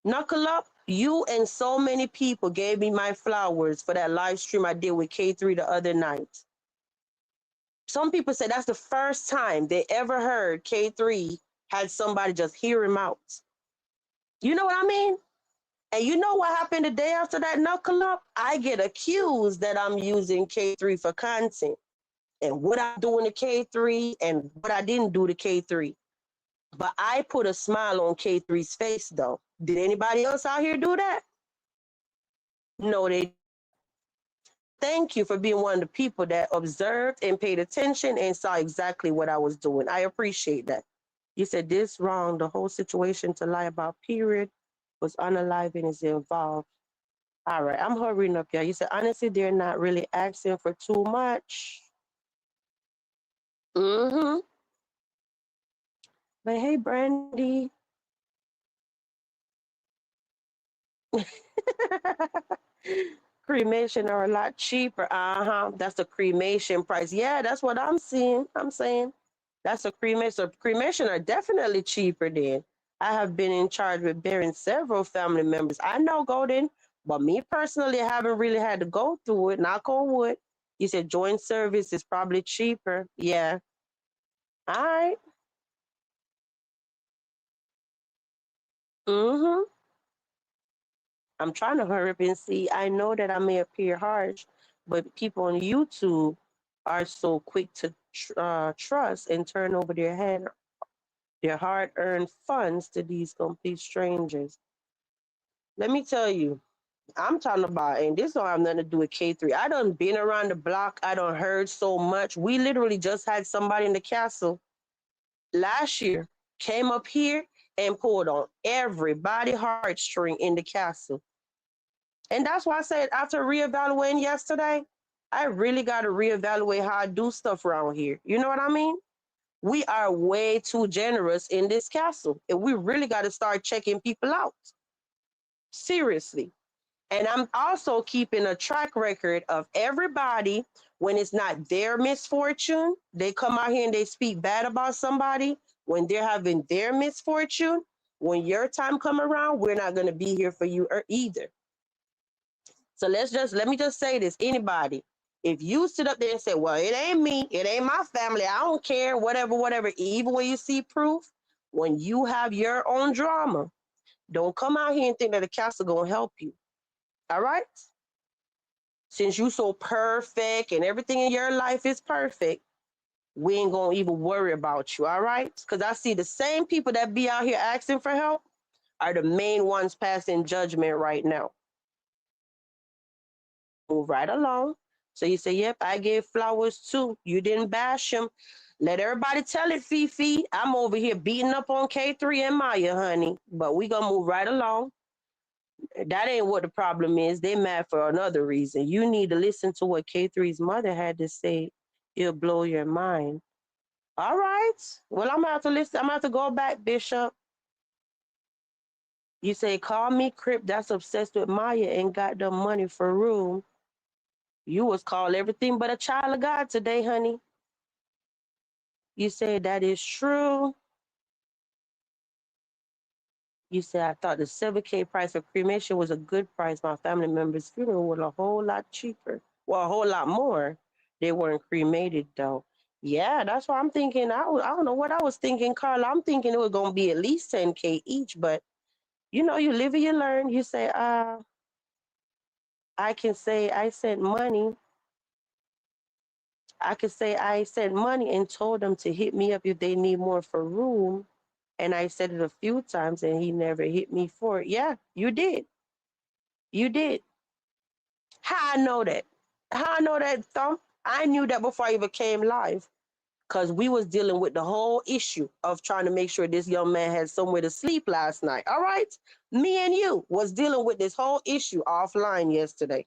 Speaker 1: Knuckle up. You and so many people gave me my flowers for that live stream I did with K3 the other night. Some people say that's the first time they ever heard K3 had somebody just hear him out. You know what I mean? And you know what happened the day after that knuckle up? I get accused that I'm using K3 for content and what I'm doing to K3 and what I didn't do to K3. But I put a smile on K3's face, though. Did anybody else out here do that? No, they. Thank you for being one of the people that observed and paid attention and saw exactly what I was doing. I appreciate that. You said this wrong. The whole situation to lie about, period, was unalive and is involved. All right, I'm hurrying up, y'all. You said, honestly, they're not really asking for too much. Mm-hmm. But hey, Brandy. Cremation are a lot cheaper. That's the cremation price. Yeah, that's what I'm seeing. I'm saying that's a cremation. So cremation are definitely cheaper then. I have been in charge with burying several family members. I know, Golden, but me personally, I haven't really had to go through it. Knock on wood. You said joint service is probably cheaper. Yeah. All right. Mm-hmm. I'm trying to hurry up and see. I know that I may appear harsh, but people on YouTube are so quick to trust and turn over their hard-earned funds to these complete strangers. Let me tell you. I'm talking about, and this don't have nothing to do with K3. I done been around the block. I done heard so much. We literally just had somebody in the castle last year came up here and pulled on everybody heartstring in the castle. And that's why I said after reevaluating yesterday, I really got to reevaluate how I do stuff around here. You know what I mean? We are way too generous in this castle, and we really got to start checking people out. Seriously. And I'm also keeping a track record of everybody when it's not their misfortune. They come out here and they speak bad about somebody when they're having their misfortune. When your time come around, we're not going to be here for you either. So let me just say this. Anybody, if you sit up there and say, well, it ain't me, it ain't my family, I don't care, whatever, whatever, even when you see proof, when you have your own drama, don't come out here and think that the castle gonna help you. All right? Since you so perfect and everything in your life is perfect, we ain't gonna even worry about you, all right? Because I see the same people that be out here asking for help are the main ones passing judgment right now. Move right along. So you say, yep, I gave flowers too. You didn't bash them. Let everybody tell it, Fifi. I'm over here beating up on K3 and Maya, honey. But we gonna move right along. That ain't what the problem is. They mad for another reason. You need to listen to what K3's mother had to say. It'll blow your mind. All right. Well, I'm gonna have to listen. I'm gonna have to go back, Bishop. You say, call me Crip that's obsessed with Maya and got the money for room. You was called everything but a child of God today, honey. You say that is true. You say I thought the 7K price for cremation was a good price. My family members' funeral was a whole lot cheaper. Well, a whole lot more. They weren't cremated though. Yeah, that's why I'm thinking. I don't know what I was thinking, Carla. I'm thinking it was gonna be at least 10K each, but you know, you live and you learn. You say, I can say I sent money. I could say I sent money and told them to hit me up if they need more for room. And I said it a few times and he never hit me for it. Yeah, you did. You did. How I know that? How I know that, Thump? I knew that before I even came live. Because we was dealing with the whole issue of trying to make sure this young man had somewhere to sleep last night. All right? Me and you was dealing with this whole issue offline yesterday.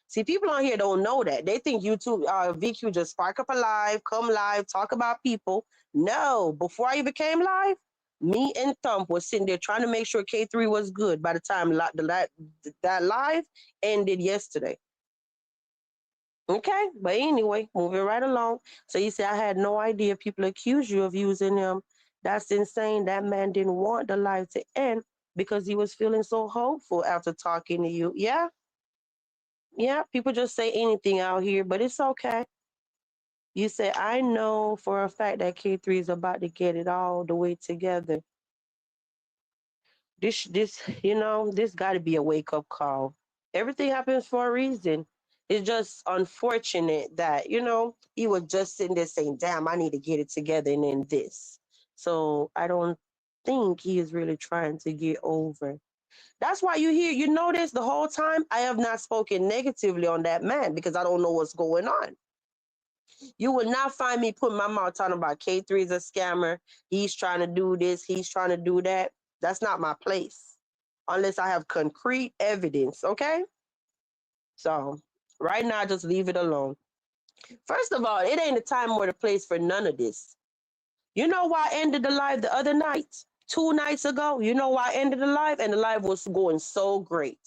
Speaker 1: See, people on here don't know that. They think YouTube, VQ just spark up a live, come live, talk about people. No, before I even came live, me and Thump was sitting there trying to make sure K3 was good by the time that live ended yesterday. Okay, but anyway, moving right along. So you say, I had no idea people accuse you of using him. That's insane. That man didn't want the live to end because he was feeling so hopeful after talking to you. Yeah, yeah, people just say anything out here, but it's okay. You say, I know for a fact that K3 is about to get it all the way together. This got to be a wake up call. Everything happens for a reason. It's just unfortunate that, he was just sitting there saying, damn, I need to get it together and then this. So I don't think he is really trying to get over. That's why you notice the whole time I have not spoken negatively on that man because I don't know what's going on. You will not find me putting my mouth talking about K3 is a scammer. He's trying to do this. He's trying to do that. That's not my place unless I have concrete evidence, okay? So right now, just leave it alone. First of all, it ain't the time or the place for none of this. You know why I ended the live the other night? 2 nights ago? You know why I ended the live? And the live was going so great.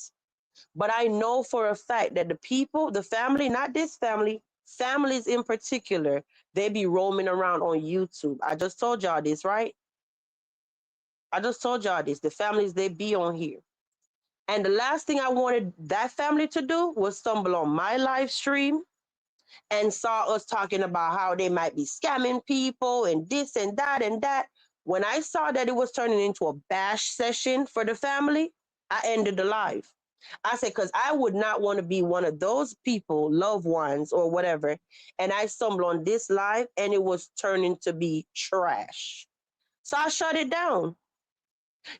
Speaker 1: But I know for a fact that the people, the family, not this family, families in particular, they be roaming around on YouTube. I just told y'all this, right? I just told y'all this. The families, they be on here. And the last thing I wanted that family to do was stumble on my live stream and saw us talking about how they might be scamming people and this and that and that. When I saw that it was turning into a bash session for the family, I ended the live. I said, because I would not want to be one of those people, loved ones or whatever, and I stumbled on this live and it was turning to be trash. So I shut it down.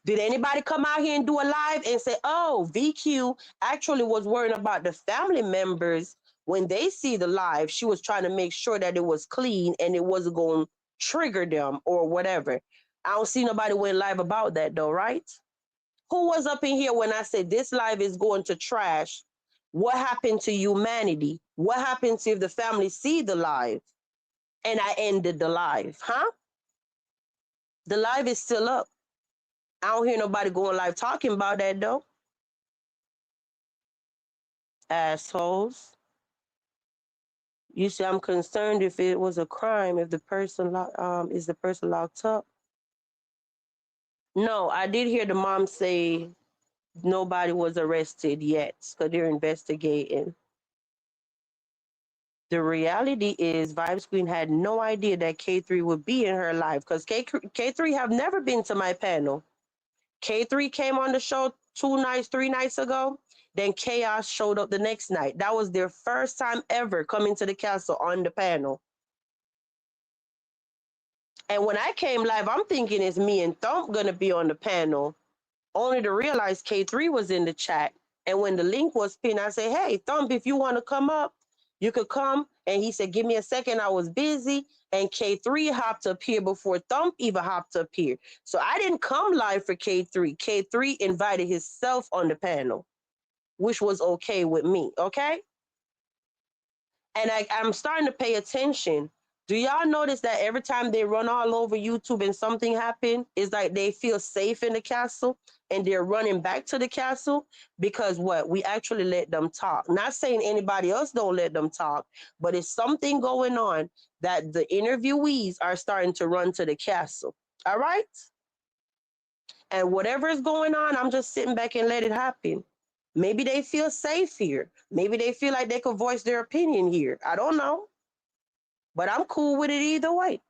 Speaker 1: Did anybody come out here and do a live and say, oh, VQ actually was worrying about the family members when they see the live? She was trying to make sure that it was clean and it wasn't going to trigger them or whatever. I don't see nobody went live about that though, right? Who was up in here when I said this live is going to trash? What happened to humanity? What happens if the family see the live and I ended the live? Huh? The live is still up. I don't hear nobody going live talking about that though. Assholes. You see, I'm concerned if it was a crime, if the person is the person locked up. No, I did hear the mom say nobody was arrested yet because they're investigating. The reality is Vibes Queen had no idea that K3 would be in her life because K3 have never been to my panel. K3 came on the show 2 nights, 3 nights ago. Then Chaos showed up the next night. That was their first time ever coming to the castle on the panel. And when I came live, I'm thinking it's me and Thump gonna be on the panel, only to realize K3 was in the chat. And when the link was pinned, I said, hey, Thump, if you want to come up, you could come. And he said, give me a second. I was busy. And K3 hopped up here before Thump even hopped up here. So I didn't come live for K3. K3 invited himself on the panel, which was okay with me, okay? And I'm starting to pay attention. Do y'all notice that every time they run all over YouTube and something happens, it's like they feel safe in the castle and they're running back to the castle because what? We actually let them talk. Not saying anybody else don't let them talk, but it's something going on that the interviewees are starting to run to the castle. All right? And whatever is going on, I'm just sitting back and let it happen. Maybe they feel safe here. Maybe they feel like they could voice their opinion here. I don't know. But I'm cool with it either way.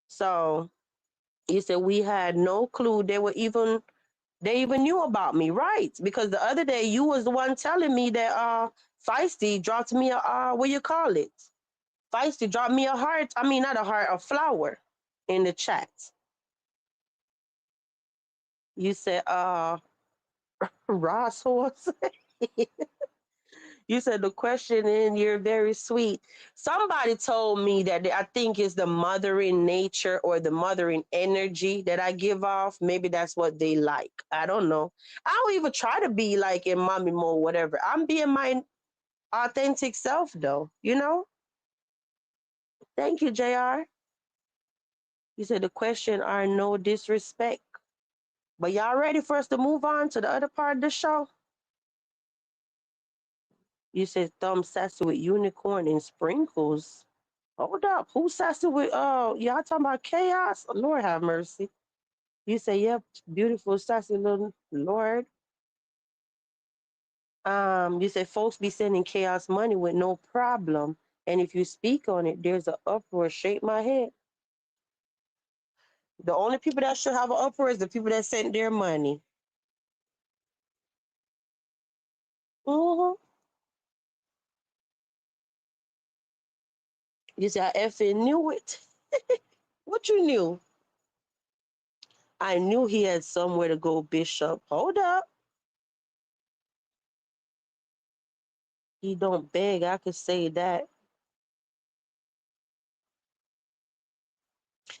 Speaker 1: So you said we had no clue they even knew about me, right? Because the other day you was the one telling me that Feisty dropped me a what you call it? Feisty dropped me a heart. I mean not a heart, a flower in the chat. You said Ross horse. You said the question and you're very sweet. Somebody told me that I think it's the mothering nature or the mothering energy that I give off. Maybe that's what they like. I don't know. I don't even try to be like in mommy mode, whatever. I'm being my authentic self though, you know? Thank you, JR. You said the question are no disrespect. But y'all ready for us to move on to the other part of the show? You said thumb sassy with unicorn and sprinkles. Hold up. Who's sassy with y'all talking about chaos? Lord have mercy. You say, yep, beautiful, sassy little Lord. You say folks be sending chaos money with no problem. And if you speak on it, there's an uproar. Shake my head. The only people that should have an uproar is the people that sent their money. Mm-hmm. You say I effing knew it. What you knew? I knew he had somewhere to go, Bishop. Hold up. He don't beg. I could say that.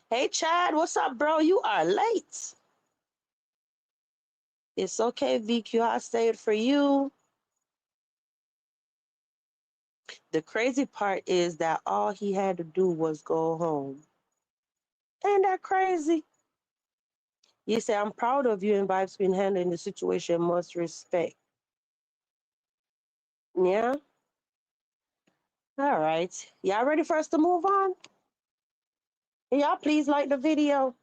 Speaker 1: Hey, Chad, what's up, bro? You are late. It's okay, VQ. I stayed for you. The crazy part is that all he had to do was go home. Ain't that crazy? You say, I'm proud of you and Vibes been handling the situation, must respect. Yeah? All right. Y'all ready for us to move on? Y'all please like the video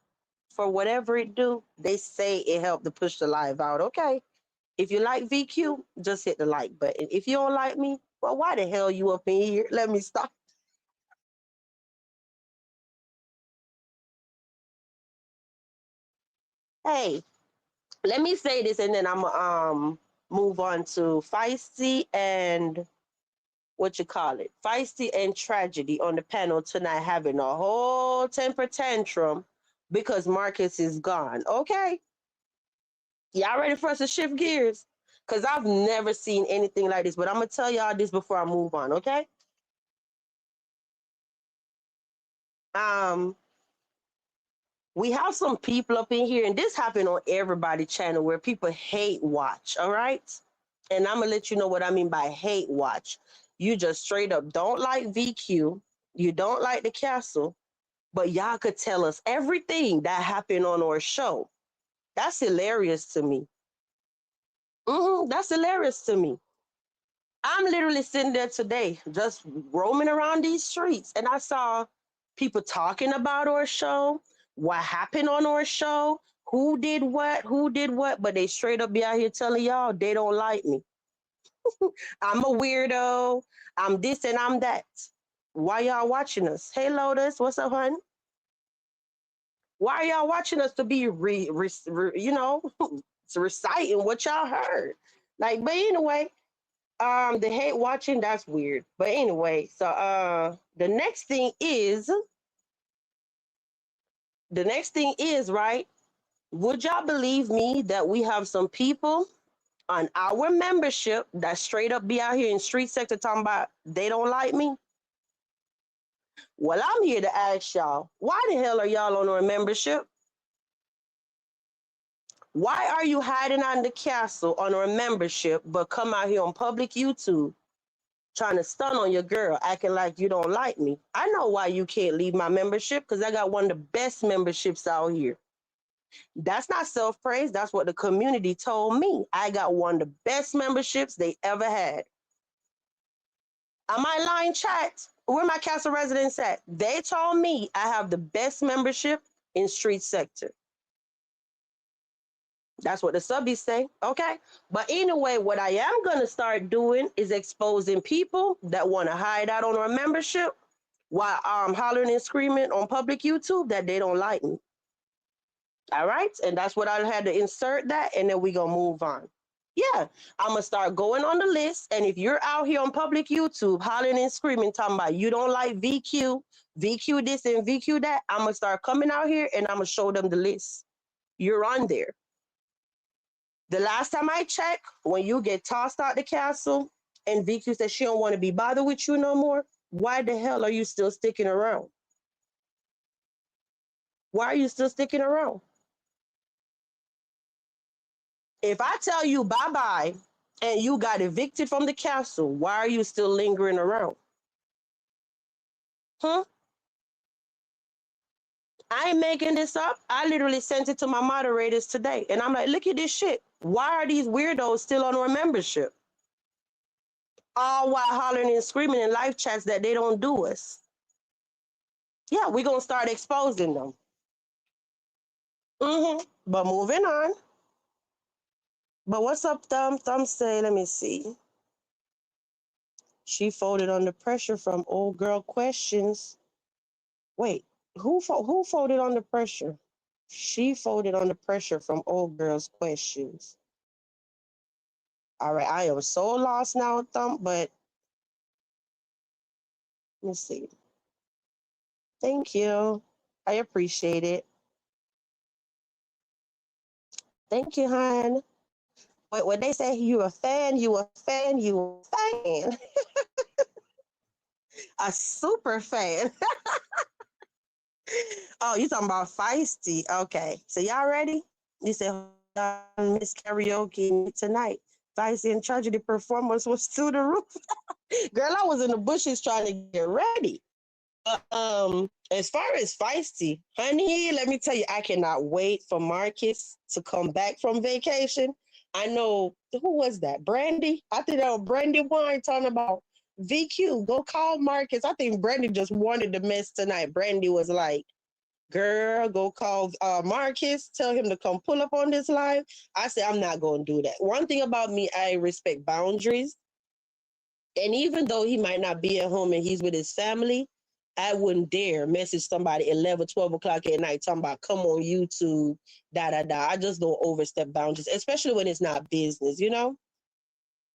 Speaker 1: for whatever it do. They say it helped to push the live out. Okay. If you like VQ, just hit the like button. If you don't like me, well, why the hell you up in here? Let me stop. Hey, let me say this and then I'm move on to Feisty and what you call it, Feisty and Tragedy on the panel tonight, having a whole temper tantrum because Marcus is gone. Okay. Y'all ready for us to shift gears? Because I've never seen anything like this, but I'm going to tell y'all this before I move on, okay? Um, we have some people up in here, and this happened on everybody's channel where people hate watch, all right? And I'm going to let you know what I mean by hate watch. You just straight up don't like VQ. You don't like the castle, but y'all could tell us everything that happened on our show. That's hilarious to me. That's hilarious to me. I'm literally sitting there today, just roaming around these streets, and I saw people talking about our show, what happened on our show, who did what, but they straight up be out here telling y'all they don't like me. I'm a weirdo. I'm this and I'm that. Why y'all watching us? Hey, Lotus, what's up, hon? Why are y'all watching us to be, reciting what y'all heard? Like, but anyway, the hate watching, that's weird. But anyway, so the next thing is right. Would y'all believe me that we have some people on our membership that straight up be out here in street sector talking about they don't like me? Well, I'm here to ask y'all, why the hell are y'all on our membership? Why are you hiding on the castle on our membership, but come out here on public YouTube trying to stun on your girl, acting like you don't like me? I know why you can't leave my membership, because I got one of the best memberships out here. That's not self-praise. That's what the community told me. I got one of the best memberships they ever had. Am I lying, chat? Where my castle residents at? They told me I have the best membership in street sector. That's what the subbies say, okay? But anyway, what I am going to start doing is exposing people that want to hide out on our membership while I'm hollering and screaming on public YouTube that they don't like me. All right? And that's what I had to insert that, and then we going to move on. Yeah, I'm going to start going on the list, and if you're out here on public YouTube hollering and screaming, talking about you don't like VQ, VQ this and VQ that, I'm going to start coming out here, and I'm going to show them the list. You're on there. The last time I checked, when you get tossed out the castle and VQ says she don't want to be bothered with you no more, why the hell are you still sticking around? Why are you still sticking around? If I tell you bye-bye and you got evicted from the castle, why are you still lingering around? Huh? I ain't making this up. I literally sent it to my moderators today. And I'm like, look at this shit. Why are these weirdos still on our membership? All while hollering and screaming in live chats that they don't do us. Yeah, we're going to start exposing them. But moving on. But what's up, Thumb? Thumb say, let me see. She folded under pressure from old girl questions. Wait, who folded under pressure? She folded under pressure from old girl's questions. All right, I am so lost now, Thumb, but let me see. Thank you. I appreciate it. Thank you, hon. But when they say you a fan, you a fan, you a fan. A super fan. Oh, you talking about Feisty. Okay. So y'all ready? You said Miss Karaoke tonight. Feisty and tragedy performance was through the roof. Girl, I was in the bushes trying to get ready. As far as Feisty, honey, let me tell you, I cannot wait for Marcus to come back from vacation. I know, who was that? Brandy? I think that was Brandy Wine talking about VQ. Go call Marcus. I think Brandy just wanted to mess tonight. Brandy was like, girl, go call Marcus. Tell him to come pull up on this live. I said, I'm not going to do that. One thing about me, I respect boundaries. And even though he might not be at home and he's with his family, I wouldn't dare message somebody 11, 12 o'clock at night talking about come on YouTube, da, da, da. I just don't overstep boundaries, especially when it's not business, you know?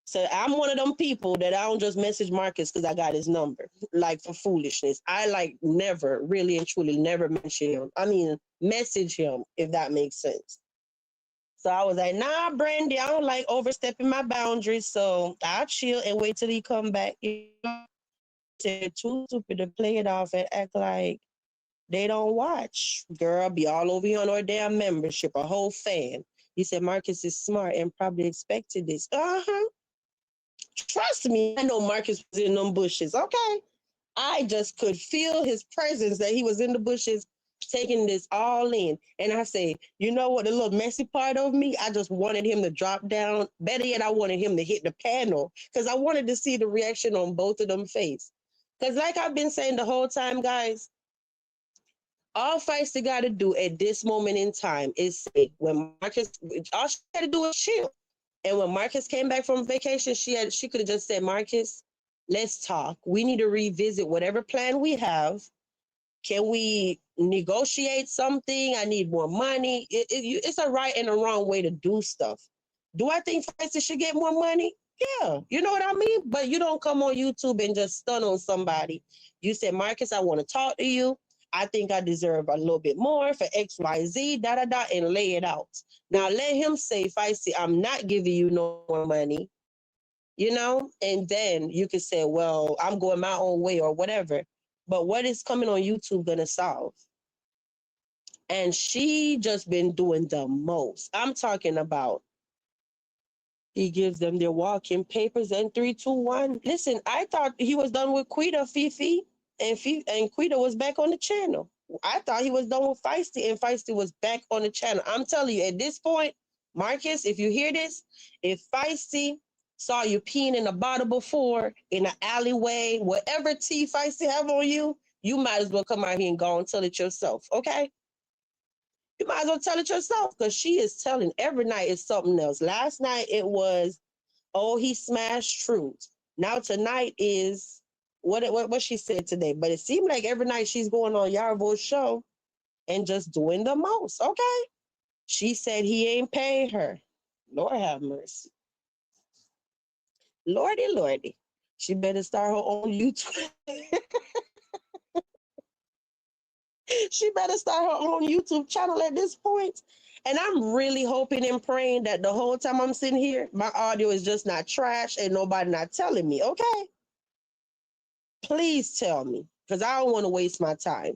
Speaker 1: So I'm one of them people that I don't just message Marcus because I got his number, like for foolishness. I like never, really and truly, never mention him. I mean, message him if that makes sense. So I was like, nah, Brandy, I don't like overstepping my boundaries. So I'll chill and wait till he come back. You know? They're too stupid to play it off and act like they don't watch. Girl, be all over you on our damn membership, a whole fan. You said Marcus is smart and probably expected this. Uh-huh. Trust me, I know Marcus was in them bushes. Okay. I just could feel his presence that he was in the bushes taking this all in. And I say, you know what, the little messy part of me, I just wanted him to drop down. Better yet, I wanted him to hit the panel because I wanted to see the reaction on both of them face. Because like I've been saying the whole time, guys, all Feisty got to do at this moment in time is say, when Marcus, all she had to do is chill. And when Marcus came back from vacation, she could have just said, Marcus, let's talk. We need to revisit whatever plan we have. Can we negotiate something? I need more money. It's a right and a wrong way to do stuff. Do I think Feisty should get more money? Yeah, you know what I mean? But you don't come on YouTube and just stun on somebody. You say, Marcus, I want to talk to you. I think I deserve a little bit more for X, Y, Z, da, da, da, and lay it out. Now let him say, Feisty, I'm not giving you no more money, you know? And then you can say, well, I'm going my own way or whatever. But what is coming on YouTube going to solve? And she just been doing the most. I'm talking about he gives them their walking papers and 3, 2, 1. Listen, I thought he was done with Quita, Fifi, and Quita was back on the channel. I thought he was done with Feisty and Feisty was back on the channel. I'm telling you, at this point, Marcus, if you hear this, if Feisty saw you peeing in a bottle before, in an alleyway, whatever tea Feisty have on you, you might as well come out here and go and tell it yourself, okay? You might as well tell it yourself because she is telling every night is something else. Last night it was, oh, he smashed truth. Now tonight is what she said today. But it seemed like every night she's going on Yarvo's show and just doing the most. Okay. She said he ain't paying her. Lord have mercy. Lordy, Lordy. She better start her own YouTube. She better start her own YouTube channel at this point. And I'm really hoping and praying that the whole time I'm sitting here, my audio is just not trash and nobody not telling me, okay? Please tell me, because I don't want to waste my time.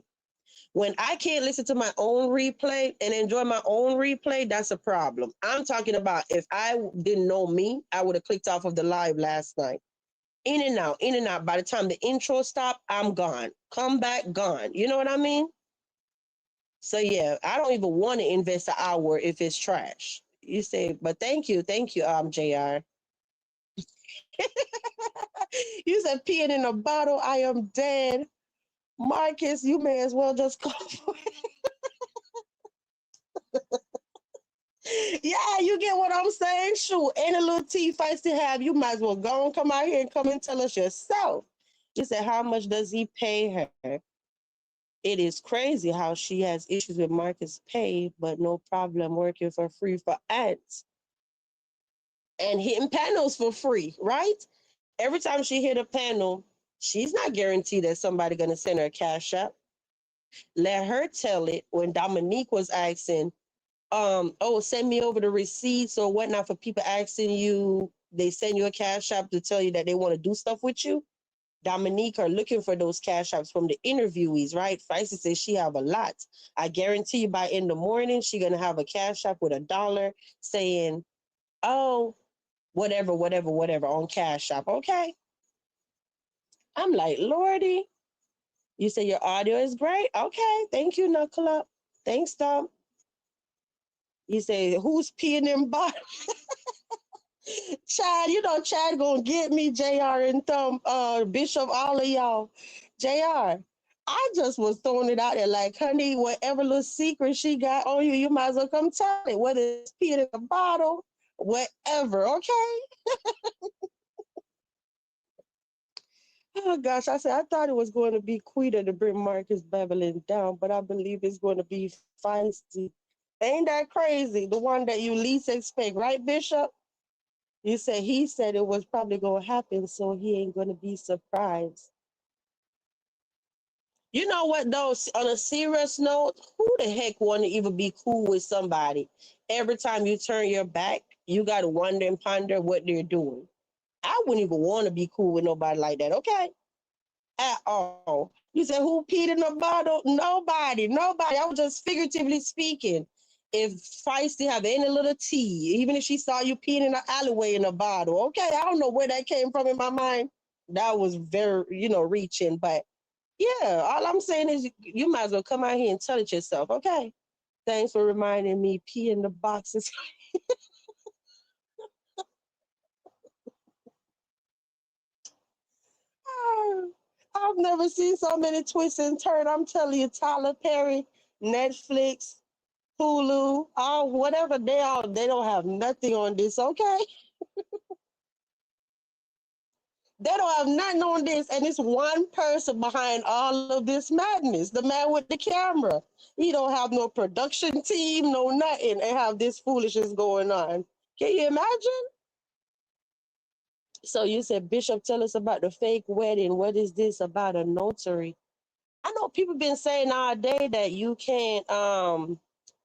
Speaker 1: When I can't listen to my own replay and enjoy my own replay, that's a problem. I'm talking about if I didn't know me, I would have clicked off of the live last night. In and out, in and out. By the time the intro stopped, I'm gone. Come back, gone. You know what I mean? So yeah, I don't even want to invest an hour if it's trash. You say, but thank you, JR. You said peeing in a bottle, I am dead. Marcus, you may as well just go for it. Yeah, you get what I'm saying? Shoot, any little tea fights to have, you might as well go and come out here and come and tell us yourself. You said, how much does he pay her? It is crazy how she has issues with Marcus' pay, but no problem working for free for ads and hitting panels for free, right? Every time she hit a panel, she's not guaranteed that somebody gonna send her a cash app. Let her tell it when Dominique was asking, oh, send me over the receipts or whatnot for people asking you, they send you a cash app to tell you that they want to do stuff with you. Dominique are looking for those cash apps from the interviewees, right? Feisty says she have a lot. I guarantee you by in the morning, she gonna have a cash app with $1 saying, oh, whatever, whatever, whatever on cash app. Okay. I'm like, Lordy, you say your audio is great. Okay. Thank you, Knuckle Up. Thanks, Dom. You say, who's peeing in bottom? Chad, you know Chad gonna get me, JR and Bishop, all of y'all. JR, I just was throwing it out there like, honey, whatever little secret she got on you, you might as well come tell it, whether it's peeing in a bottle, whatever, okay? Oh gosh, I said I thought it was going to be Quita to bring Marcus Beverly down, but I believe it's going to be Feisty. Ain't that crazy? The one that you least expect, right, Bishop? You said he said it was probably gonna happen, so he ain't gonna be surprised. You know what though? On a serious note, who the heck want to even be cool with somebody? Every time you turn your back, you gotta wonder and ponder what they're doing. I wouldn't even want to be cool with nobody like that. Okay, at all. You said who peed in the bottle? Nobody, nobody. I was just figuratively speaking. If Feisty have any little tea, even if she saw you peeing in the alleyway in a bottle, okay, I don't know where that came from in my mind. That was very, reaching. But yeah, all I'm saying is you might as well come out here and tell it yourself, okay? Thanks for reminding me. Pee in the boxes. I've never seen so many twists and turns. I'm telling you, Tyler Perry, Netflix, Hulu, all whatever they don't have nothing on this, okay? They don't have nothing on this, and it's one person behind all of this madness. The man with the camera. He don't have no production team, no nothing, and have this foolishness going on. Can you imagine? So you said, Bishop, tell us about the fake wedding. What is this about a notary? I know people been saying all day that you can't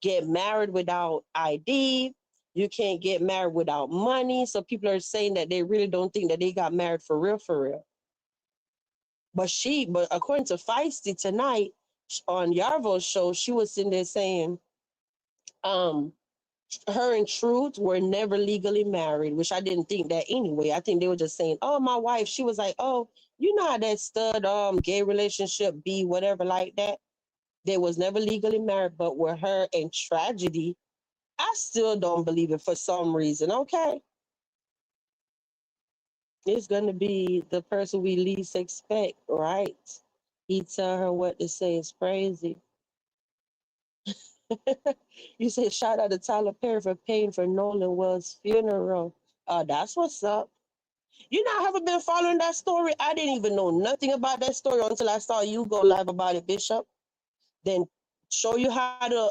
Speaker 1: get married without ID. You can't get married without money. So people are saying that they really don't think that they got married for real, for real. But according to Feisty tonight on Yarvo's show, she was sitting there saying, um, her and Truth were never legally married, which I didn't think that anyway. I think they were just saying, "Oh, my wife." She was like, "Oh, you know how that stud gay relationship be, whatever like that." They was never legally married, but with her and Tragedy, I still don't believe it for some reason. Okay, it's gonna be the person we least expect, right? He tell her what to say. It's crazy. You said shout out to Tyler Perry for paying for Nolan Wells' funeral. That's what's up. You know, I haven't been following that story. I didn't even know nothing about that story until I saw you go live about it, Bishop. Then show you how the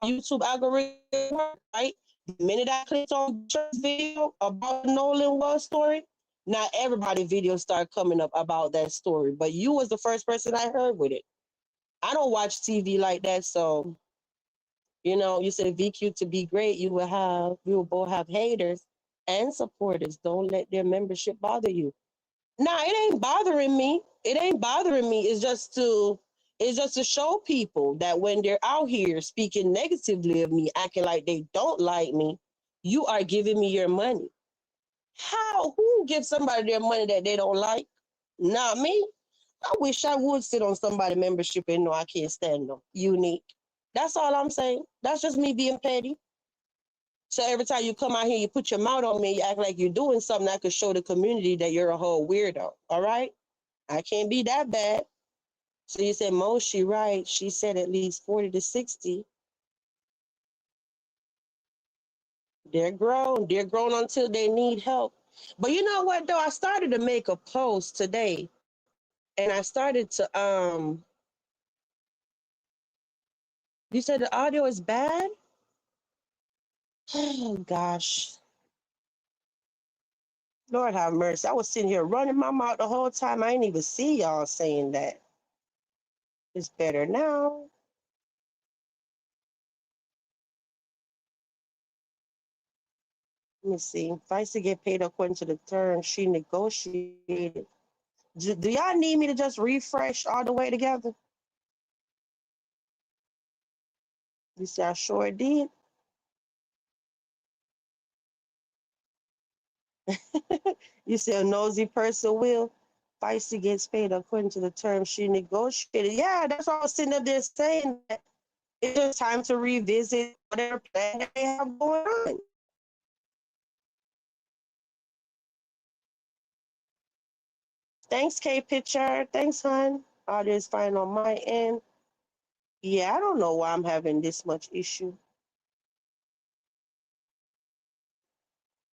Speaker 1: YouTube algorithm works, right? The minute I clicked on Bishop's video about the Nolan Wells story, not everybody videos start coming up about that story. But you was the first person I heard with it. I don't watch TV like that, so you said VQ to be great, we will both have haters and supporters. Don't let their membership bother you. Nah, it ain't bothering me. It ain't bothering me. It's just to show people that when they're out here speaking negatively of me, acting like they don't like me, you are giving me your money. Who gives somebody their money that they don't like? Not me. I wish I would sit on somebody's membership and know I can't stand them. Unique. That's all I'm saying. That's just me being petty. So every time you come out here, you put your mouth on me, you act like you're doing something that could show the community that you're a whole weirdo. All right? I can't be that bad. So you said, Mo, she right. She said at least 40 to 60. They're grown. They're grown until they need help. But you know what, though? I started to make a post today. And I started to, you said the audio is bad? Oh, gosh. Lord have mercy. I was sitting here running my mouth the whole time. I didn't even see y'all saying that. It's better now. Let me see. Feisty get paid according to the terms she negotiated. Do y'all need me to just refresh all the way together? You see, I sure did. You see, a nosy person will. Feisty gets paid according to the terms she negotiated. Yeah, that's all I was sitting up there saying that it's just time to revisit whatever plan that they have going on. Thanks, K Pitcher. Thanks, hon. All is fine on my end. Yeah, I don't know why I'm having this much issue.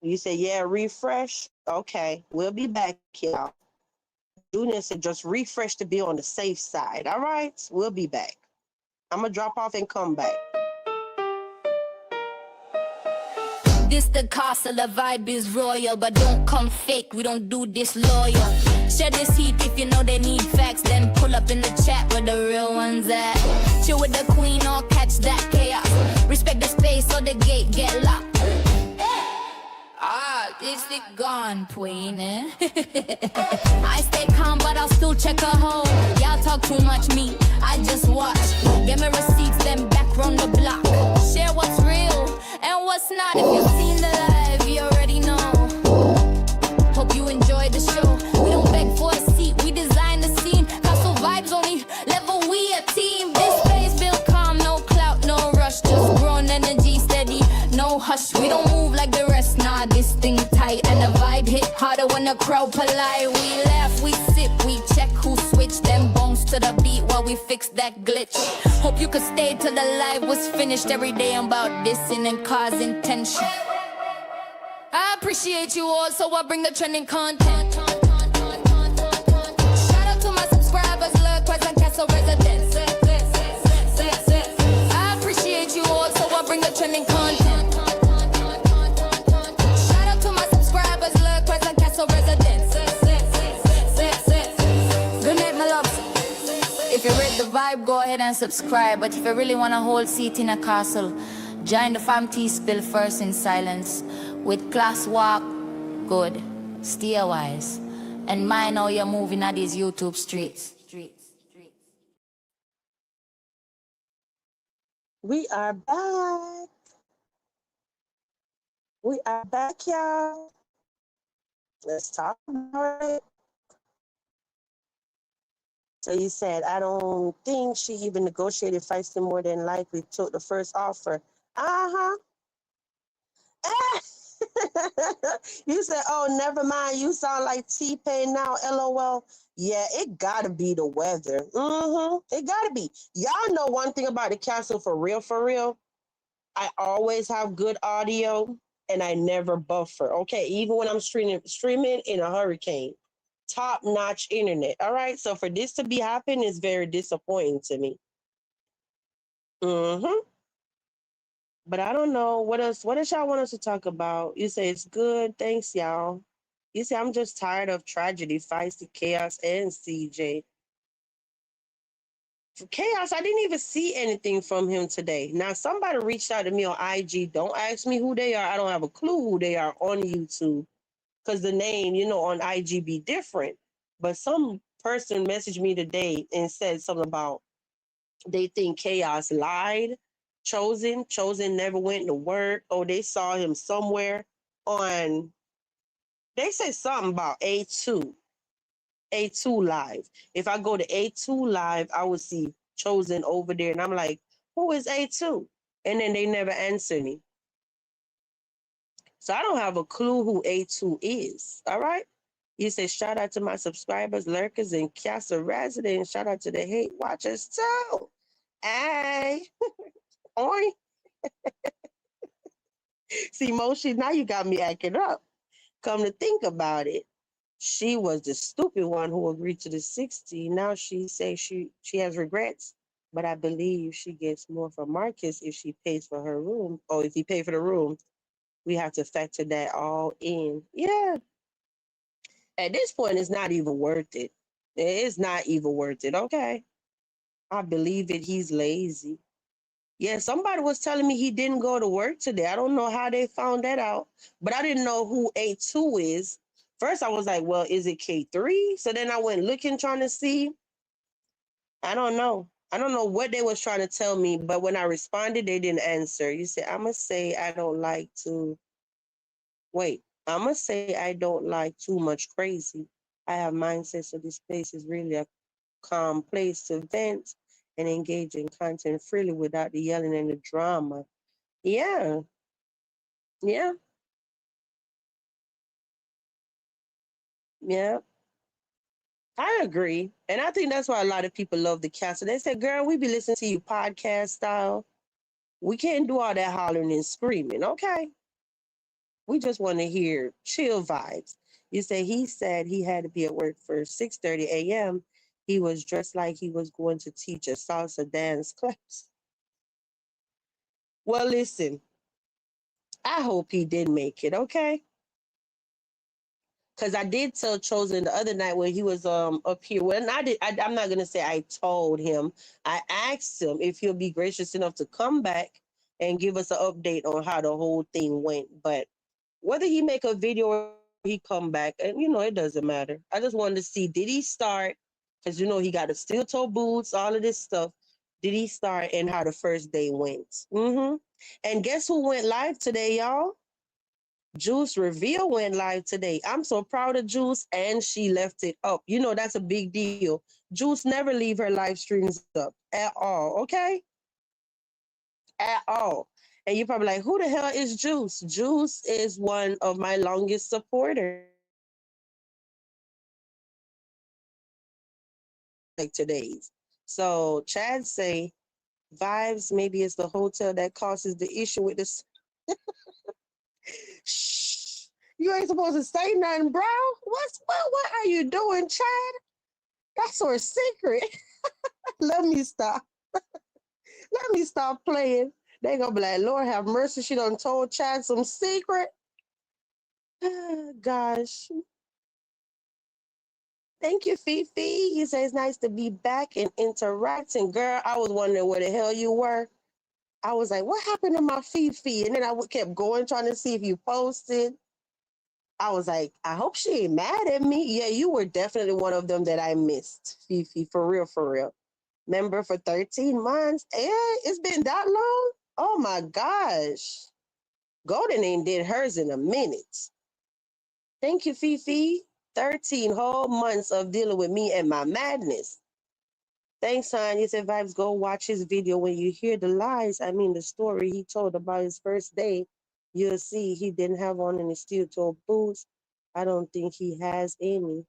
Speaker 1: You say, yeah, refresh. Okay, we'll be back, y'all. Junior said, just refresh to be on the safe side. All right, we'll be back. I'm gonna drop off and come back.
Speaker 2: This the castle, the vibe is royal, but don't come fake, we don't do this loyal. Share this heat if you know they need facts, then pull up in the chat where the real ones at. Chill with the queen or catch that chaos. Respect the space or the gate get locked. It's the gone, queen, eh? I stay calm, but I'll still check a hole. Y'all talk too much, me, I just watch. Give me receipts, then back round the block. Share what's real and what's not. If you've seen the live, you already know. Hope you enjoy the show. We don't beg for a seat, we design the scene. Castle vibes only level, we a team. This space built calm, no clout, no rush. Just grown energy steady, no hush. We don't move like the rest, nah, this thing tight. And the vibe hit harder when the crowd polite. We laugh, we sip, we check who switched them bones to the beat while we fix that glitch. Hope you could stay till the live was finished. Every day I'm about dissing and causing tension. I appreciate you all, so I bring the trending content. Shout out to my subscribers, lurk, present, castle residents. I appreciate you all, so I bring the trending content. Shout out to my subscribers, lurk, present, castle residents. Good night, my loves. If you read the vibe, go ahead and subscribe. But if you really want to hold seat in a castle, join the fam tea spill first in silence. With class walk, good, stay wise, and mind how you're moving at these YouTube streets.
Speaker 1: We are back. We are back, y'all. Let's talk about it. So you said, I don't think she even negotiated Feisty, more than likely took the first offer. Uh-huh. You said, oh, never mind. You sound like T-Pain now, LOL. Yeah, it gotta be the weather. It gotta be. Y'all know one thing about the castle, for real, for real. I always have good audio and I never buffer. Okay, even when I'm streaming in a hurricane. Top-notch internet. All right, so for this to be happening is very disappointing to me. But I don't know what else. What else y'all want us to talk about? You say it's good. Thanks, y'all. You say I'm just tired of tragedy, Feisty, Chaos, and CJ. For Chaos, I didn't even see anything from him today. Now, somebody reached out to me on IG. Don't ask me who they are. I don't have a clue who they are on YouTube, because the name, on IG be different. But some person messaged me today and said something about they think Chaos lied. Chosen never went to work. Oh, they saw him somewhere on, they said something about A2 live. If I go to A2 live, I would see Chosen over there. And I'm like, who is A2? And then they never answer me. So I don't have a clue who A2 is. All right. You say, shout out to my subscribers, lurkers, and Casa residents. Shout out to the hate watchers too. Hey. Oi. See, Moshi, now you got me acting up. Come to think about it, she was the stupid one who agreed to the 60. Now she says she has regrets, but I believe she gets more from Marcus if she pays for her room. Or if he pays for the room, we have to factor that all in. Yeah. At this point, it's not even worth it. It's not even worth it, okay? I believe it. He's lazy. Yeah, somebody was telling me he didn't go to work today. I don't know how they found that out, but I didn't know who A2 is. First, I was like, well, is it K3? So then I went looking, trying to see. I don't know. I don't know what they was trying to tell me, but when I responded, they didn't answer. You said, I'm going to say I don't like to... Wait, I'm going to say I don't like too much crazy. I have mindset, so this place is really a calm place to vent and engage in content freely without the yelling and the drama. Yeah. Yeah. Yeah. I agree. And I think that's why a lot of people love the castle. They said, girl, we be listening to you podcast style. We can't do all that hollering and screaming. Okay. We just want to hear chill vibes. You say he said he had to be at work for 6:30 a.m. He was dressed like he was going to teach a salsa dance class. Well, listen, I hope he did make it, okay? Because I did tell Chosen the other night when he was up here. Well, and I'm not gonna say I told him. I asked him if he'll be gracious enough to come back and give us an update on how the whole thing went. But whether he make a video or he come back, and it doesn't matter. I just wanted to see, did he start? Because he got the steel toe boots, all of this stuff. Did he start and how the first day went? And guess who went live today, y'all? Juice Reveal went live today. I'm so proud of Juice, and she left it up. That's a big deal. Juice never leave her live streams up at all, okay? At all. And you're probably like, who the hell is Juice? Juice is one of my longest supporters. Like today's. So Chad say, vibes, maybe it's the hotel that causes the issue with this. Shh. You ain't supposed to say nothing, bro. What are you doing, Chad? That's our secret. Let me stop. Let me stop playing. They gonna be like, Lord have mercy, she done told Chad some secret. Gosh. Thank you, Fifi. He says it's nice to be back and interacting. Girl, I was wondering where the hell you were. I was like, what happened to my Fifi? And then I kept going, trying to see if you posted. I was like, I hope she ain't mad at me. Yeah, you were definitely one of them that I missed, Fifi, for real, for real. Member for 13 months. Yeah, it's been that long? Oh my gosh. Golden ain't did hers in a minute. Thank you, Fifi. 13 whole months of dealing with me and my madness. Thanks, hon. You said, Vibes, go watch his video. When you hear the lies, I mean the story he told about his first day, you'll see he didn't have on any steel-toe boots. I don't think he has any.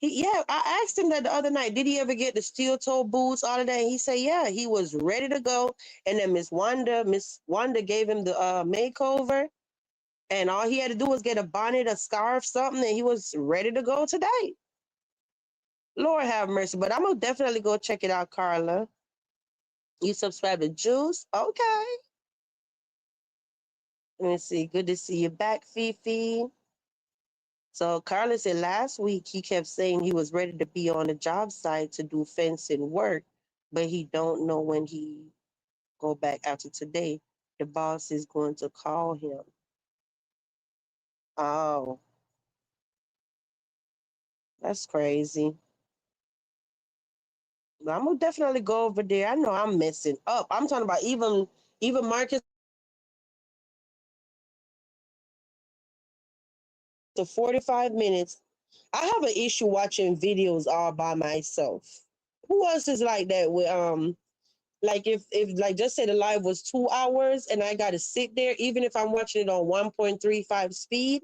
Speaker 1: I asked him that the other night. Did he ever get the steel-toe boots, all of that? And he said, yeah, he was ready to go. And then Miss Wanda gave him the makeover. And all he had to do was get a bonnet, a scarf, something, and he was ready to go today. Lord have mercy. But I'm going to definitely go check it out, Carla. You subscribe to Juice? Okay. Let me see. Good to see you back, Fifi. So Carla said last week he kept saying he was ready to be on a job site to do fencing work, but he don't know when he go back after today. The boss is going to call him. Oh, that's crazy. I'm gonna definitely go over there. I know I'm messing up. I'm talking about even Marcus to 45 minutes. I have an issue watching videos all by myself. Who else is like that with like if like just say the live was 2 hours and I gotta sit there, even if I'm watching it on 1.35 speed,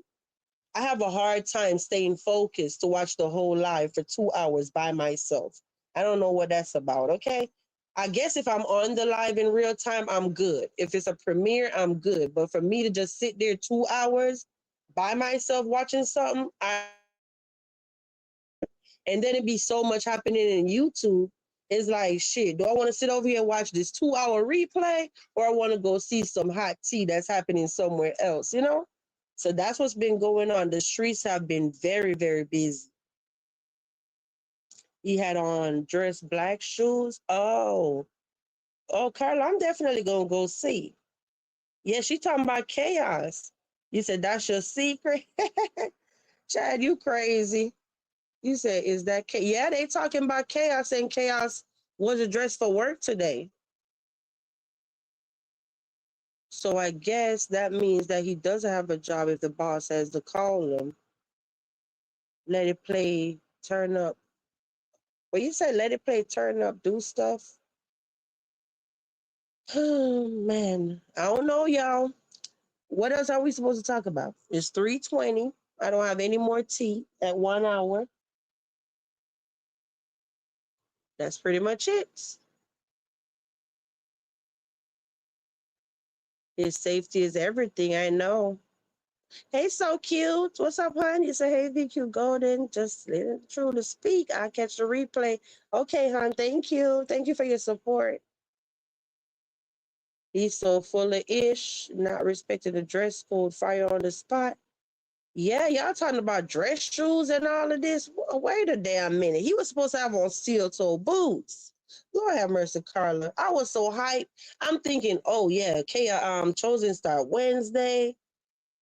Speaker 1: I have a hard time staying focused to watch the whole live for 2 hours by myself. I don't know what that's about, okay? I guess if I'm on the live in real time, I'm good. If it's a premiere, I'm good. But for me to just sit there 2 hours by myself watching something, and then it'd be so much happening in YouTube. It's like, shit, do I want to sit over here and watch this 2 hour replay, or I want to go see some hot tea that's happening somewhere else, you know? So that's what's been going on. The streets have been very, very busy. He had on dress black shoes. Oh, Carla, I'm definitely going to go see. Yeah, she talking about chaos. You said that's your secret? Chad, you crazy. You said, is that yeah, they talking about chaos, and chaos was dressed for work today. So I guess that means that he doesn't have a job if the boss has to call him. Let it play, turn up. Well, you said let it play, turn up, do stuff. Oh, man. I don't know, y'all. What else are we supposed to talk about? It's 3:20. I don't have any more tea at 1 hour. That's pretty much it. His safety is everything, I know. Hey, so cute. What's up, hon? You say, hey, VQ Golden. Just true to speak. I'll catch the replay. Okay, hon. Thank you. Thank you for your support. He's so full of ish, not respecting the dress code, fire on the spot. Yeah, y'all talking about dress shoes and all of this. Wait a damn minute. He was supposed to have on steel toe boots. Lord have mercy, Carla. I was so hyped. I'm thinking, oh yeah, Chosen start Wednesday.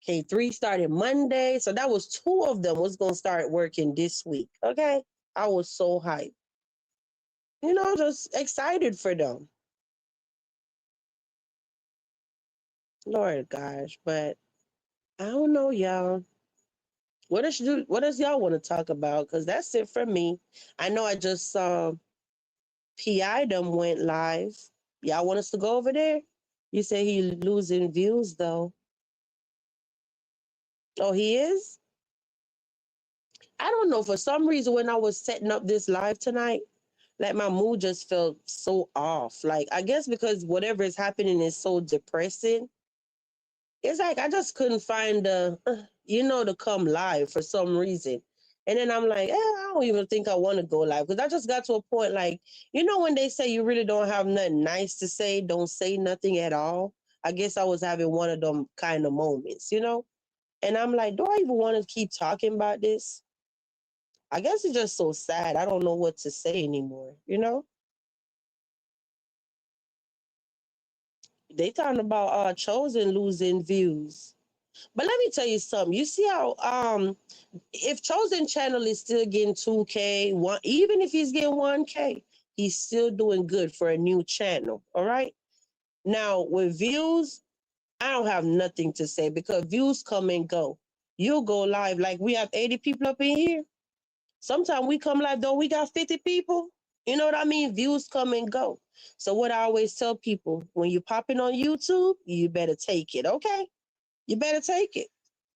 Speaker 1: K3 started Monday. So that was two of them was gonna start working this week. Okay. I was so hyped. Just excited for them. Lord gosh, but I don't know, y'all. What does y'all want to talk about? Because that's it for me. I know I just saw PI them went live. Y'all want us to go over there? You say he losing views though. Oh, he is? I don't know. For some reason, when I was setting up this live tonight, like my mood just felt so off. Like I guess because whatever is happening is so depressing. It's like I just couldn't find to come live for some reason. And then I'm like, I don't even think I want to go live because I just got to a point like, when they say you really don't have nothing nice to say, don't say nothing at all. I guess I was having one of them kind of moments. And I'm like, do I even want to keep talking about this? I guess it's just so sad. I don't know what to say anymore. They talking about Chosen losing views. But let me tell you something. You see how if Chosen Channel is still getting 2K, even if he's getting 1K, he's still doing good for a new channel. All right. Now with views, I don't have nothing to say because views come and go. You'll go live like we have 80 people up in here. Sometimes we come live though, we got 50 people. You know what I mean? Views come and go. So what I always tell people, when you're popping on YouTube, you better take it, okay? You better take it.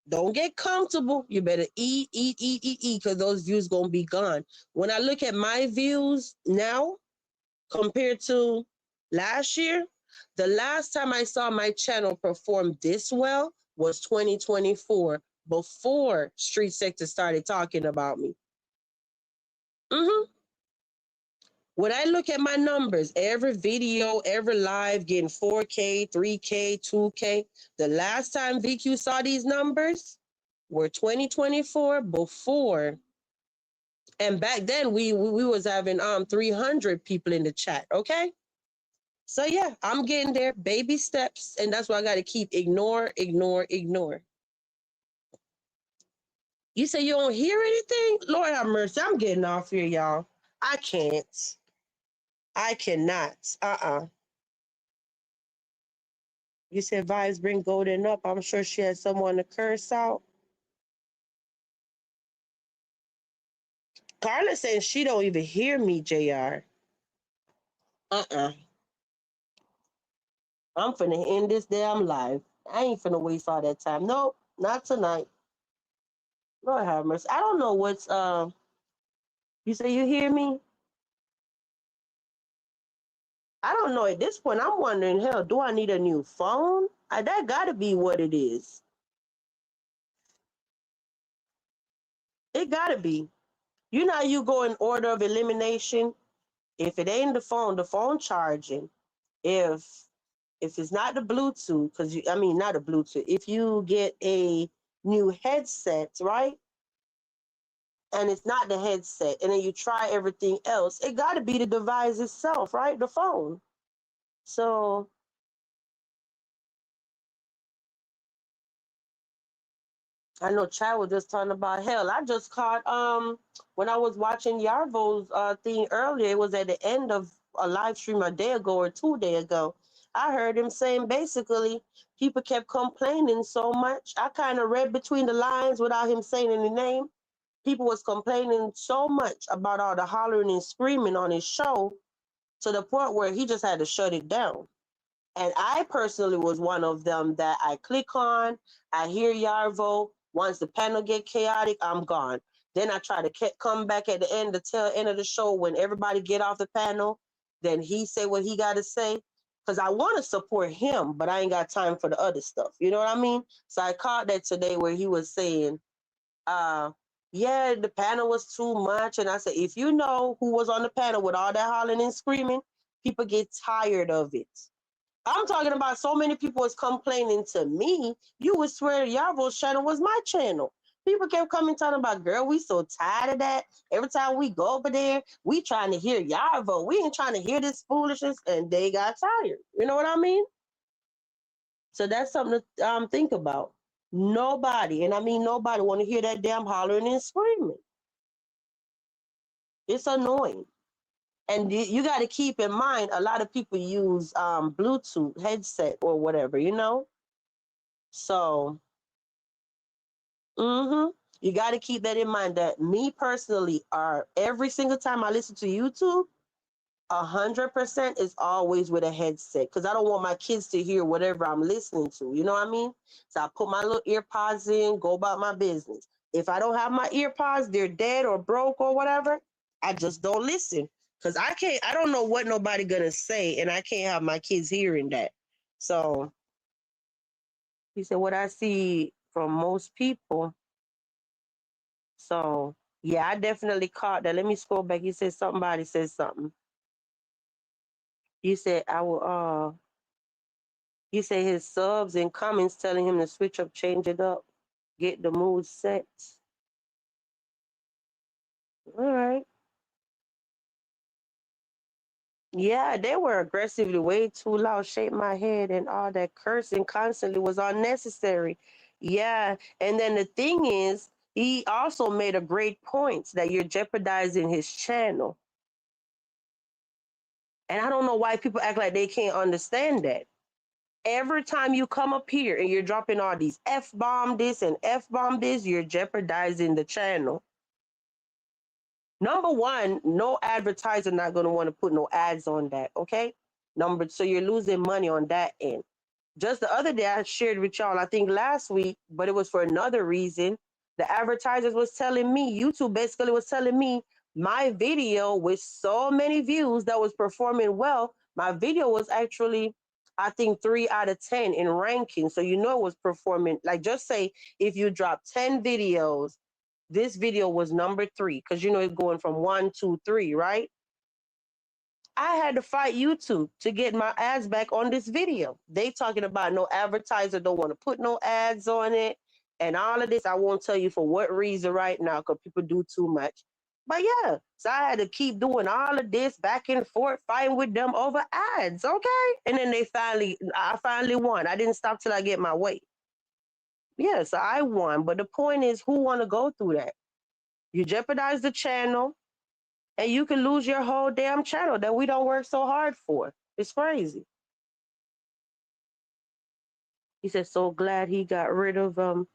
Speaker 1: Don't get comfortable. You better eat, because those views gonna be gone. When I look at my views now compared to last year, the last time I saw my channel perform this well was 2024, before Street Sector started talking about me. Mm-hmm. When I look at my numbers, every video, every live getting 4K, 3K, 2K. The last time VQ saw these numbers were 2024, before, and back then we was having 300 people in the chat, okay? So yeah, I'm getting there, baby steps, and that's why I got to keep ignore. You say you don't hear anything? Lord have mercy, I'm getting off here, y'all. I can't. I cannot. You said vibes bring golden up. I'm sure she had someone to curse out. Carla saying she don't even hear me, JR. Uh-uh. I'm finna end this damn live. I ain't finna waste all that time. Nope, not tonight. Lord have mercy. I don't know what's you say you hear me? I don't know. At this point, I'm wondering, hell, do I need a new phone? That gotta be what it is. It gotta be. You know how you go in order of elimination? If it ain't the phone charging. If it's not the Bluetooth, because not a Bluetooth. If you get a new headset, right? And it's not the headset, and then you try everything else, it got to be the device itself, right? The phone. So I know Chad was just talking about hell. I just caught when I was watching Yarvo's thing earlier. It was at the end of a live stream a day ago or 2 days ago. I heard him saying basically people kept complaining so much. I kind of read between the lines without him saying any name. People was complaining so much about all the hollering and screaming on his show to the point where he just had to shut it down. And I personally was one of them that I click on, I hear Yarvo. Once the panel get chaotic, I'm gone. Then I try to come back at the end, the tail end of the show when everybody get off the panel. Then he say what he got to say. Because I want to support him, but I ain't got time for the other stuff. You know what I mean? So I caught that today where he was saying, yeah, the panel was too much. And I said, if you know who was on the panel with all that hollering and screaming, people get tired of it. I'm talking about so many people was complaining to me. You would swear Yarvo's channel was my channel. People kept coming talking about, girl, we so tired of that. Every time we go over there, we trying to hear Yarvo. We ain't trying to hear this foolishness, and they got tired. You know what I mean? So that's something to think about. Nobody, and I mean nobody, want to hear that damn hollering and screaming. It's annoying. And you got to keep in mind, a lot of people use Bluetooth headset or whatever, you know? So, you got to keep that in mind that me personally, every single time I listen to YouTube, 100% is always with a headset because I don't want my kids to hear whatever I'm listening to. You know what I mean? So I put my little ear pods in, go about my business. If I don't have my ear pods, they're dead or broke or whatever, I just don't listen because I don't know what nobody gonna say, and I can't have my kids hearing that. So he said, what I see from most people. So yeah, I definitely caught that. Let me scroll back. He said somebody said something. You said I will he said his subs and comments telling him to switch up, change it up, get the mood set. All right. Yeah, they were aggressively way too loud, shake my head, and all that cursing constantly was unnecessary. Yeah. And then the thing is, he also made a great point that you're jeopardizing his channel. And I don't know why people act like they can't understand that. Every time you come up here and you're dropping all these F-bomb this and F-bomb this, you're jeopardizing the channel. Number one, no advertiser not going to want to put no ads on that, okay? So you're losing money on that end. Just the other day, I shared with y'all, I think last week, but it was for another reason. The advertisers was telling me, YouTube basically was telling me, my video with so many views that was performing well, my video was actually, I think, 3 out of 10 in ranking. So you know it was performing, like just say if you drop 10 videos, this video was number 3, because you know it's going from 1, 2, 3, right? I had to fight YouTube to get my ads back on this video. They talking about no advertiser don't want to put no ads on it and all of this. I won't tell you for what reason right now because people do too much. But yeah, so I had to keep doing all of this back and forth, fighting with them over ads, okay? And then I finally won. I didn't stop till I get my way. Yeah, so I won. But the point is, who want to go through that? You jeopardize the channel, and you can lose your whole damn channel that we don't work so hard for. It's crazy. He said, so glad he got rid of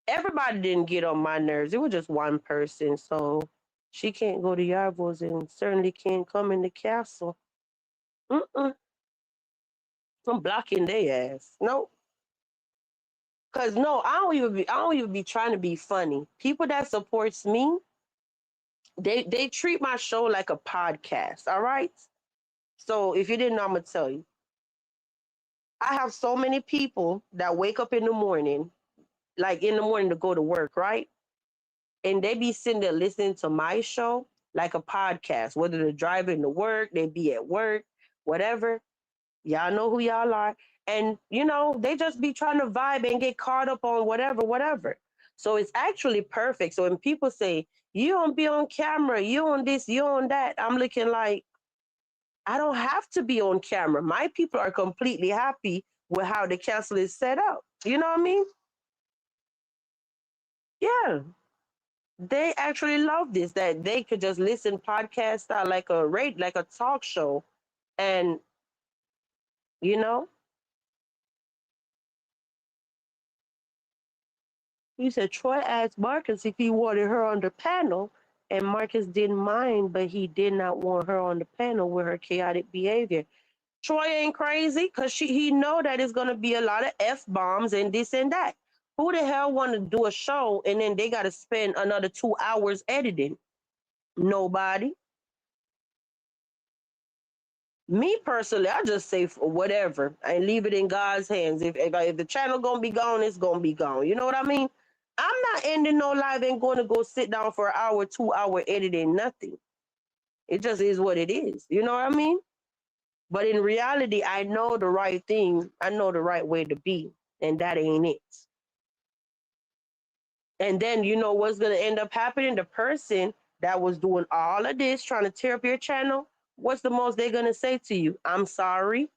Speaker 1: everybody didn't get on my nerves. It was just one person. So she can't go to Yarvo's and certainly can't come in the castle. I'm blocking their ass. No. Cause no, I don't even be trying to be funny. People that supports me, they treat my show like a podcast. All right. So if you didn't know, I'm gonna tell you. I have so many people that wake up in the morning, like in the morning to go to work, right? And they be sitting there listening to my show like a podcast, whether they're driving to work, they be at work, whatever. Y'all know who y'all are. And, you know, they just be trying to vibe and get caught up on whatever. So it's actually perfect. So when people say, you don't be on camera, you on this, you on that, I'm looking like, I don't have to be on camera. My people are completely happy with how the castle is set up. You know what I mean? Yeah. They actually love this, that they could just listen podcast style like a talk show. And you know, he said Troy asked Marcus if he wanted her on the panel, and Marcus didn't mind, but he did not want her on the panel with her chaotic behavior. Troy ain't crazy because he know that it's gonna be a lot of F-bombs and this and that. Who the hell want to do a show and then they got to spend another 2 hours editing? Nobody. Me personally, I just say whatever and leave it in God's hands. If the channel gonna be gone, it's gonna be gone. You know what I mean? I'm not ending no live and going to go sit down for an hour, 2 hour editing nothing. It just is what it is. You know what I mean? But in reality, I know the right thing. I know the right way to be, and that ain't it. And then you know what's gonna end up happening? The person that was doing all of this, trying to tear up your channel, what's the most they're gonna say to you? I'm sorry.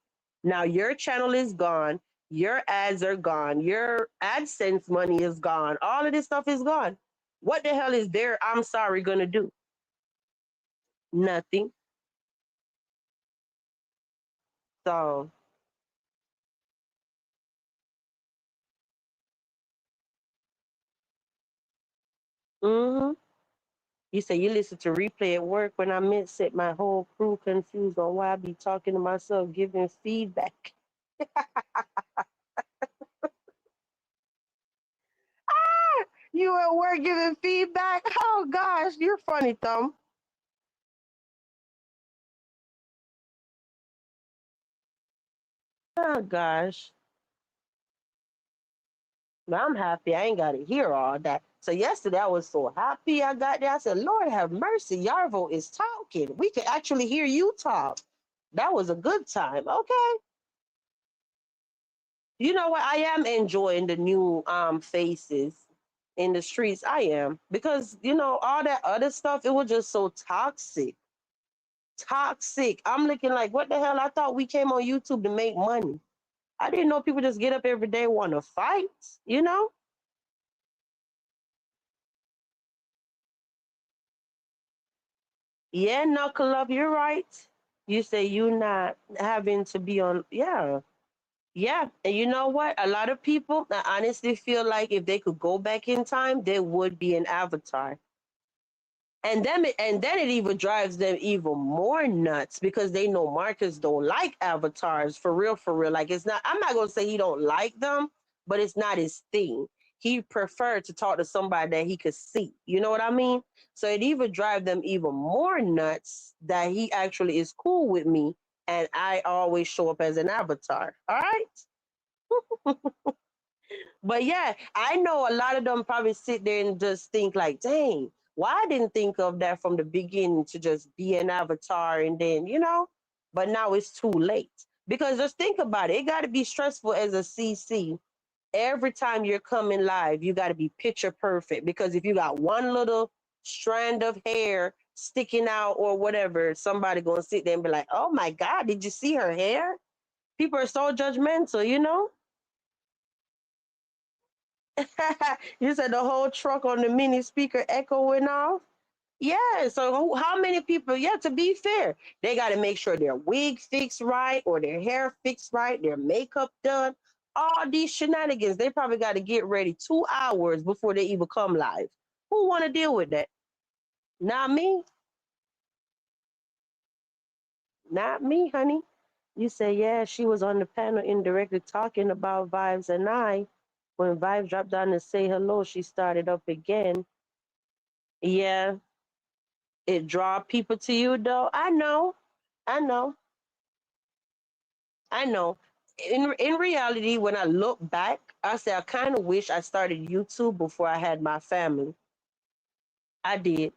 Speaker 1: Now your channel is gone. Your ads are gone. Your AdSense money is gone. All of this stuff is gone. What the hell is their I'm sorry gonna do? Nothing. So, hmm you say you listen to replay at work when I meant set my whole crew confused on why I be talking to myself, giving feedback. You at work giving feedback? Oh gosh, you're funny, Thumb. Oh gosh. But I'm happy I ain't gotta hear all that. So yesterday I was so happy I got there. I said, Lord have mercy, Yarvo is talking. We could actually hear you talk. That was a good time. Okay. You know what? I am enjoying the new faces in the streets. I am. Because, you know, all that other stuff, it was just so toxic. Toxic. I'm looking like, what the hell? I thought we came on YouTube to make money. I didn't know people just get up every day want to fight, you know? Yeah, knuckle up, you're right. You say you not having to be on, yeah. Yeah, and you know what? A lot of people, I honestly feel like if they could go back in time, they would be an avatar. And then it even drives them even more nuts because they know Marcus don't like avatars for real, for real. Like it's not. I'm not gonna say he don't like them, but it's not his thing. He preferred to talk to somebody that he could see. You know what I mean? So it even drive them even more nuts that he actually is cool with me, and I always show up as an avatar. All right. But yeah, I know a lot of them probably sit there and just think like, dang, why I didn't think of that from the beginning to just be an avatar and then, you know, but now it's too late. Because just think about it, it got to be stressful as a CC. Every time you're coming live, you got to be picture perfect because if you got one little strand of hair sticking out or whatever, somebody going to sit there and be like, "Oh my god, did you see her hair?" People are so judgmental, you know? You said the whole truck on the mini speaker echoing off. Yeah. So how many people? Yeah. To be fair, they got to make sure their wig fixed right or their hair fixed right, their makeup done. All these shenanigans. They probably got to get ready 2 hours before they even come live. Who want to deal with that? Not me. Not me, honey. You say, yeah, she was on the panel indirectly talking about Vibes and I. When Vibes dropped down to say hello, she started up again. Yeah, it draw people to you though. I know. I know. I know. In reality, when I look back, I say I kind of wish I started YouTube before I had my family. I did.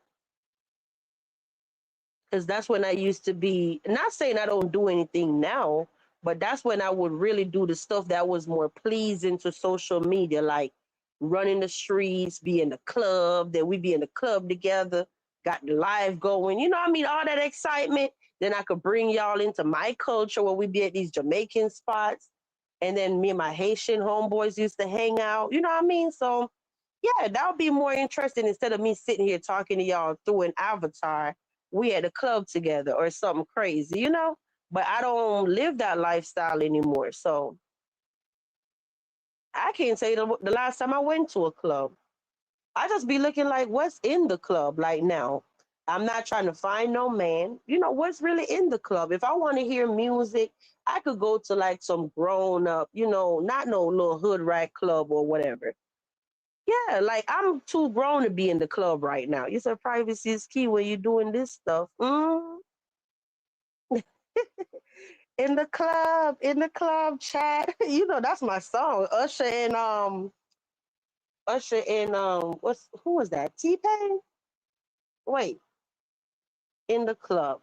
Speaker 1: Because that's when I used to be, not saying I don't do anything now, but that's when I would really do the stuff that was more pleasing to social media, like running the streets, be in the club, then we be in the club together, got the live going, you know what I mean? All that excitement. Then I could bring y'all into my culture where we be at these Jamaican spots. And then me and my Haitian homeboys used to hang out, you know what I mean? So yeah, that would be more interesting instead of me sitting here talking to y'all through an avatar. We at a club together or something crazy, you know? But I don't live that lifestyle anymore. So I can't say the last time I went to a club. I just be looking like what's in the club like now. I'm not trying to find no man. You know, what's really in the club? If I want to hear music, I could go to like some grown up, you know, not no little hood rat club or whatever. Yeah, like I'm too grown to be in the club right now. You said privacy is key when you're doing this stuff. In the club chat. You know, that's my song. Usher and what's who was that? T Pain? Wait, in the club.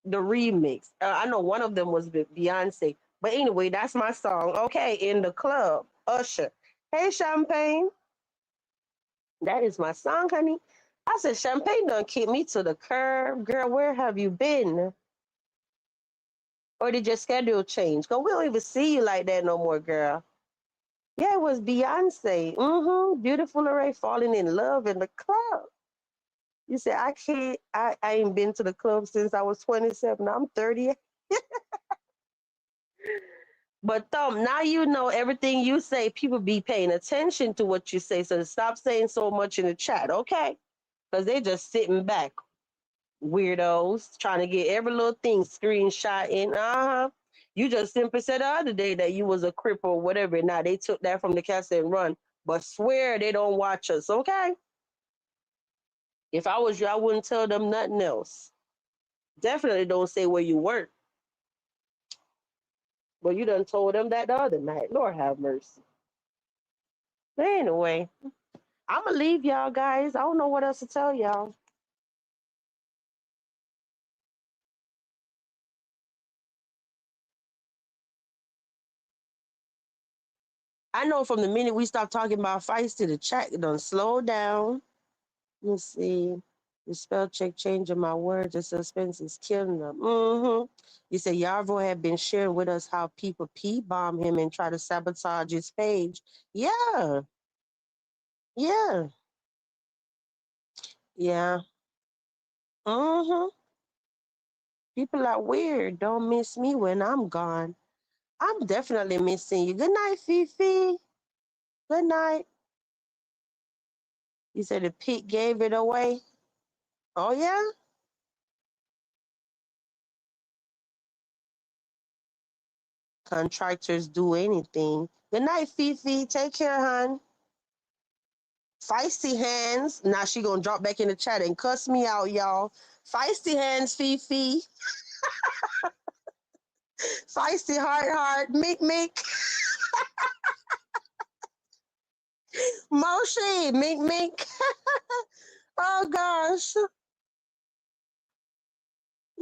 Speaker 1: the remix. I know one of them was Beyonce. But anyway, that's my song. Okay, in the club, Usher. Hey, Champagne. That is my song, honey. I said, Champagne done kick me to the curb. Girl, where have you been? Or did your schedule change? Because we don't even see you like that no more, girl. Yeah, it was Beyonce. Beautiful Array falling in love in the club. You said, I can't, I ain't been to the club since I was 27. I'm 30. But now you know everything you say, people be paying attention to what you say. So stop saying so much in the chat, okay? Because they just sitting back, weirdos, trying to get every little thing screenshot in. You just simply said the other day that you was a cripple or whatever. Now they took that from the cassette and run. But swear they don't watch us, okay? If I was you, I wouldn't tell them nothing else. Definitely don't say where you work. But you done told them that the other night. Lord have mercy. But anyway, I'm going to leave y'all guys. I don't know what else to tell y'all. I know from the minute we stopped talking about Feisty, the chat done slow down. Let's see. The spell check changing my words. The suspense is killing them. You said Yarvo had been sharing with us how people P-bomb him and try to sabotage his page. Yeah. Yeah. Yeah. People are weird. Don't miss me when I'm gone. I'm definitely missing you. Good night, Fifi. Good night. You said the pit gave it away. Oh, yeah? Contractors do anything. Good night, Fifi. Take care, hon. Feisty hands. Now she gonna drop back in the chat and cuss me out, y'all. Feisty hands, Fifi. Feisty heart, meek. Moshi, meek. Oh gosh.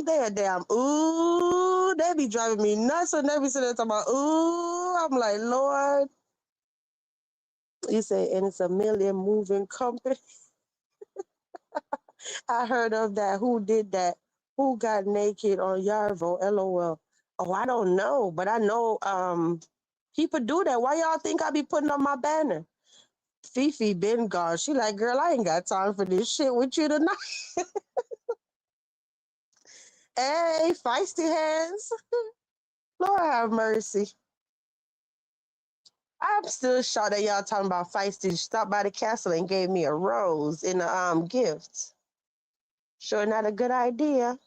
Speaker 1: They damn ooh. They be driving me nuts when they be sitting there talking about ooh. I'm like, Lord. You say, and it's a million moving company. I heard of that. Who did that? Who got naked on Yarvo? LOL. Oh, I don't know, but I know people do that. Why y'all think I be putting on my banner? Fifi been gone. She like, girl, I ain't got time for this shit with you tonight. Hey, feisty hands. Lord have mercy. I'm still shocked that y'all talking about feisty. She stopped by the castle and gave me a rose in a gift. Sure, not a good idea.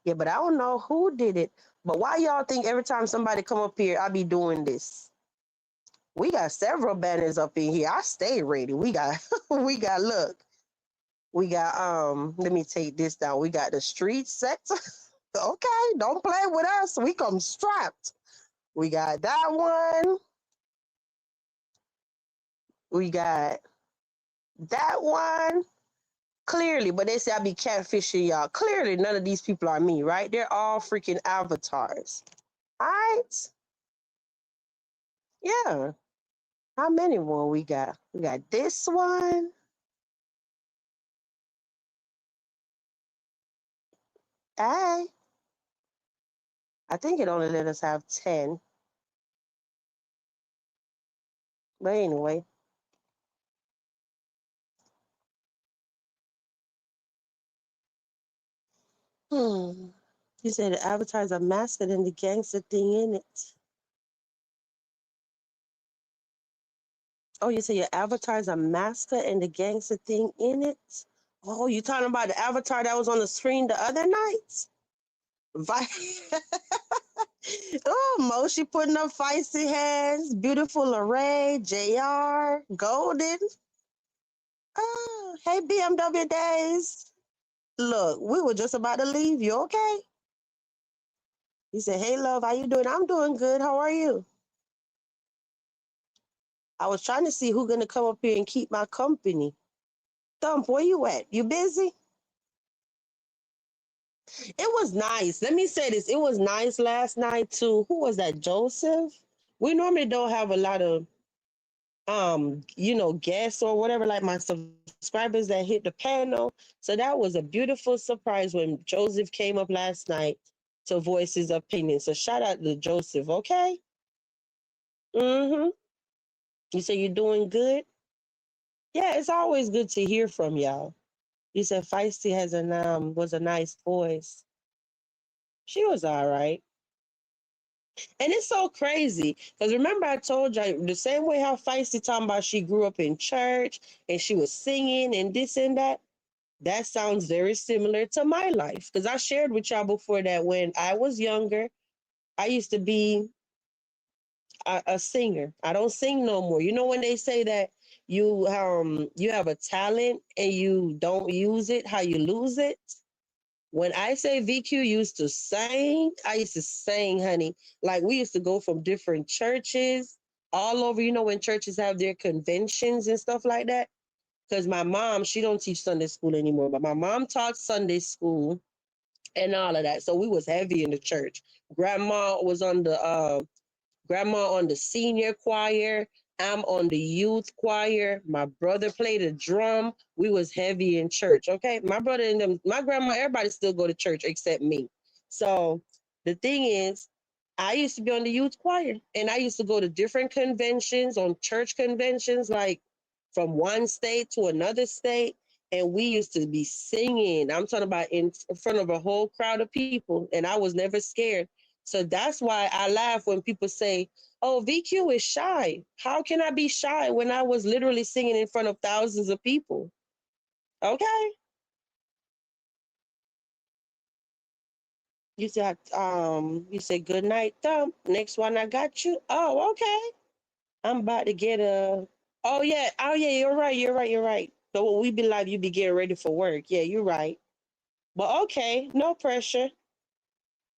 Speaker 1: Yeah, but I don't know who did it. But why y'all think every time somebody come up here, I be doing this? We got several banners up in here. I stay ready. We got look. We got let me take this down. We got the street sector. Okay, don't play with us. We come strapped. We got that one. We got that one. Clearly, but they say I be catfishing y'all. Clearly, none of these people are me, right? They're all freaking avatars. All right. Yeah. How many more we got? We got this one. Hey. I think it only let us have 10. But anyway. You said the avatars are masked and the gangster thing in it. Oh, you say your avatars are mascot and the gangster thing in it? Oh, you talking about the avatar that was on the screen the other night? Oh, Moshi putting up feisty hands, beautiful array, JR, Golden. Oh, hey, BMW Days. Look, we were just about to leave. You okay? He said, hey, love, how you doing? I'm doing good. How are you? I was trying to see who's going to come up here and keep my company. Thump, where you at? You busy? It was nice. Let me say this. It was nice last night too. Who was that? Joseph? We normally don't have a lot of guests or whatever, like my subscribers that hit the panel. So that was a beautiful surprise when Joseph came up last night to voice his opinion. So shout out to Joseph, okay? Mm-hmm. You say you're doing good? Yeah, it's always good to hear from y'all. You said Feisty has was a nice voice. She was all right. And it's so crazy because remember I told you the same way how Feisty talking about she grew up in church and she was singing and this and that. That sounds very similar to my life because I shared with y'all before that when I was younger, I used to be a singer. I don't sing no more. You know when they say that you have a talent and you don't use it, how you lose it? When I say VQ used to sing, I used to sing, honey. Like we used to go from different churches all over, when churches have their conventions and stuff like that. Because my mom, she don't teach Sunday school anymore, but my mom taught Sunday school and all of that. So we was heavy in the church. Grandma was on the senior choir. I'm on the youth choir. My brother played the drum. We was heavy in church. Okay. My brother and them, my grandma, everybody still go to church except me. So the thing is, I used to be on the youth choir and I used to go to different conventions, on church conventions, like from one state to another state. And we used to be singing. I'm talking about in front of a whole crowd of people. And I was never scared. So that's why I laugh when people say, oh, VQ is shy. How can I be shy when I was literally singing in front of thousands of people? Okay. You said good night, Thump. Next one I got you. Oh, okay. I'm about to get a oh yeah, you're right. So when we be live, you be getting ready for work. Yeah, you're right. But okay, no pressure.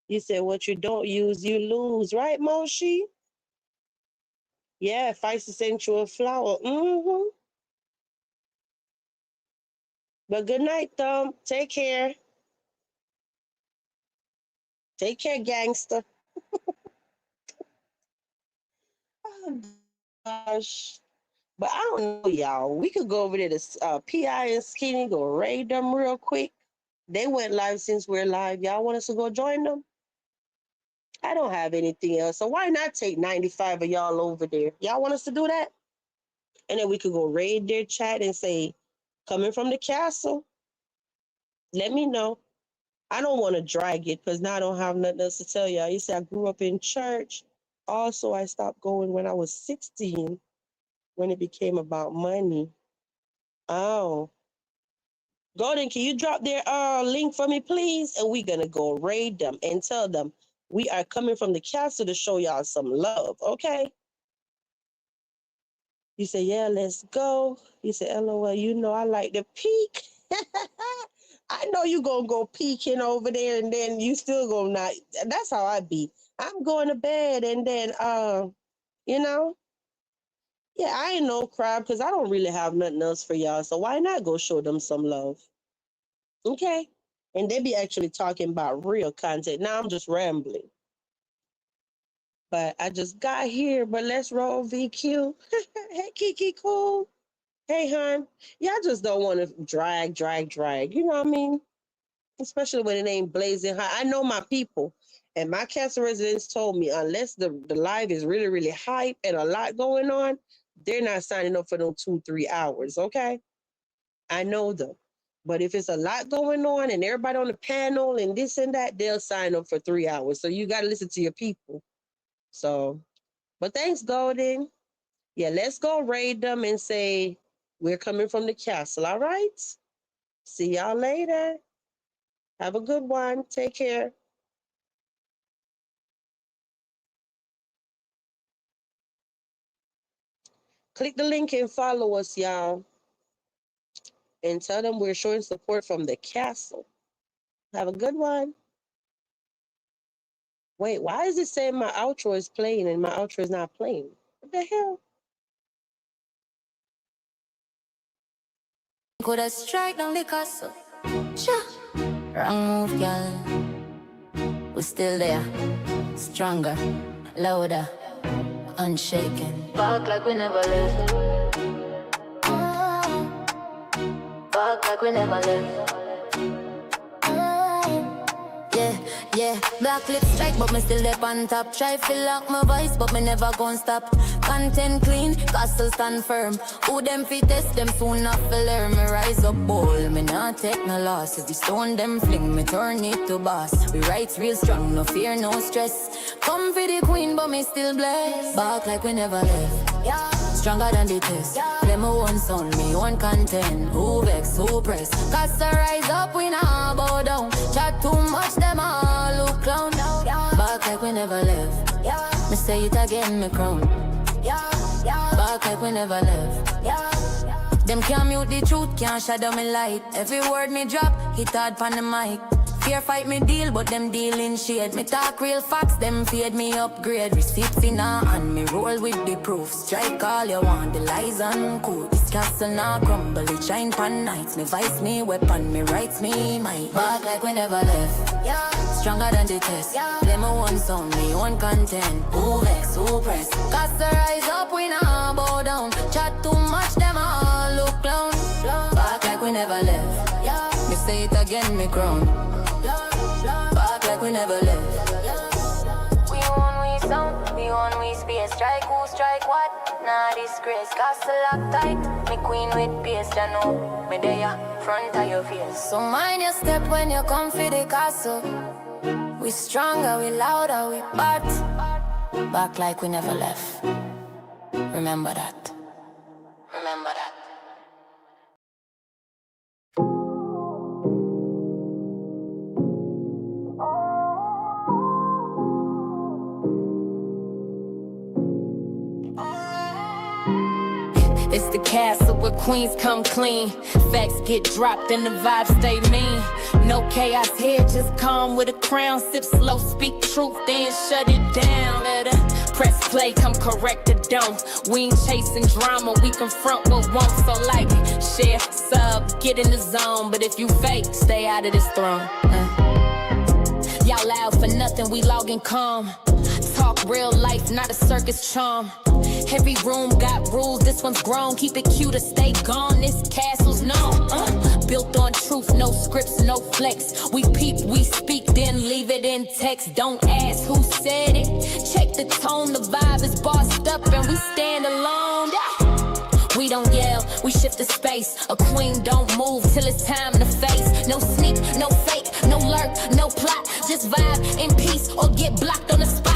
Speaker 1: You said what you don't use, you lose, right, Moshi? Yeah, Feisty sent you a flower. Mm-hmm. But good night, Thumb. Take care. Take care, gangster. Oh gosh. But I don't know, y'all. We could go over there to PI and Skinny, go raid them real quick. They went live since we're live. Y'all want us to go join them? I don't have anything else. So why not take 95 of y'all over there? Y'all want us to do that? And then we could go raid their chat and say, coming from the castle, let me know. I don't want to drag it because now I don't have nothing else to tell y'all. You see, I grew up in church. Also, I stopped going when I was 16 when it became about money. Oh. Golden, can you drop their link for me, please? And we're going to go raid them and tell them we are coming from the castle to show y'all some love, okay? You say, yeah, let's go. You say, LOL, I like to peek. I know you going to go peeking over there and then you still going to not. That's how I be. I'm going to bed and then, you know, yeah, I ain't no crab because I don't really have nothing else for y'all. So why not go show them some love? Okay. And they be actually talking about real content. Now I'm just rambling. But I just got here, but let's roll VQ. Hey, Kiki, cool. Hey, hon. Y'all just don't want to drag. You know what I mean? Especially when it ain't blazing hot. I know my people. And my castle residents told me unless the live is really, really hype and a lot going on, they're not signing up for no 2-3 hours, okay? I know them. But if it's a lot going on and everybody on the panel and this and that, they'll sign up for 3 hours. So you got to listen to your people. So, but thanks, Golden. Yeah, let's go raid them and say, we're coming from the castle, all right? See y'all later. Have a good one. Take care. Click the link and follow us, y'all. And tell them we're showing support from the castle. Have a good one. Wait, why is it saying my outro is playing and my outro is not playing? What the hell?
Speaker 2: Could I strike down the castle? Sure. Wrong move, girl. We're still there, stronger, louder, unshaken. Back like we never left. Back like we never left. Yeah, black lip strike, but me still up on top. Try fill lock my voice, but me never gon' stop. Content clean, castle stand firm. Who them fit test them soon enough to learn. Me rise up bold, me not take no loss. If you stone them fling, me turn it to boss. We rights real strong, no fear, no stress. Come for the queen, but me still blessed. Back like we never left. Yeah. Stronger than the test. Play my own sound, me own content. Who vex, who press? Cause I rise up, we not bow down. Chat too much, them all look clown. Back like we never left. Me say it again, me crown. Back like we never left. Them can't mute the truth, can't shadow me light. Every word me drop, hit hard pon the mic. Fear fight me deal, but them deal in shade. Me talk real facts, them fade me upgrade. Receipts in a hand, me roll with the proof. Strike all you want, the lies uncool. This castle now crumble, it shine pan nights. Me vice me weapon, me rights me might. Back like we never left. Stronger than the test. Play my own sound, me own content. Who vex, who press? Cast the rise up, we now bow down. Chat too much, them all look clown. Back like we never left. Me say it again, me crown. Back like we never left. We own we sound, we own we space. Strike who strike what? Nah disgrace. Castle lock tight, me queen with pace. Ya know, me there front of your face. So mind your step when you come for the castle. We stronger, we louder, we bad. Back like we never left. Remember that. Remember that. It's the castle where queens come clean. Facts get dropped and the vibes stay mean. No chaos here, just calm with a crown. Sip slow, speak truth, then shut it down. Let her press play, come correct or don't. We ain't chasing drama, we confront what won't. So like, share, sub, get in the zone. But if you fake, stay out of this throne. Y'all loud for nothing, we logging calm. Talk real life, not a circus charm. Every room got rules, this one's grown. Keep it cute or stay gone, this castle's known. Built on truth, no scripts, no flex. We peep, we speak, then leave it in text. Don't ask who said it. Check the tone, the vibe is bossed up and we stand alone. We don't yell, we shift the space. A queen don't move till it's time to face. No sneak, no fake, no lurk, no plot. Just vibe in peace or get blocked on the spot.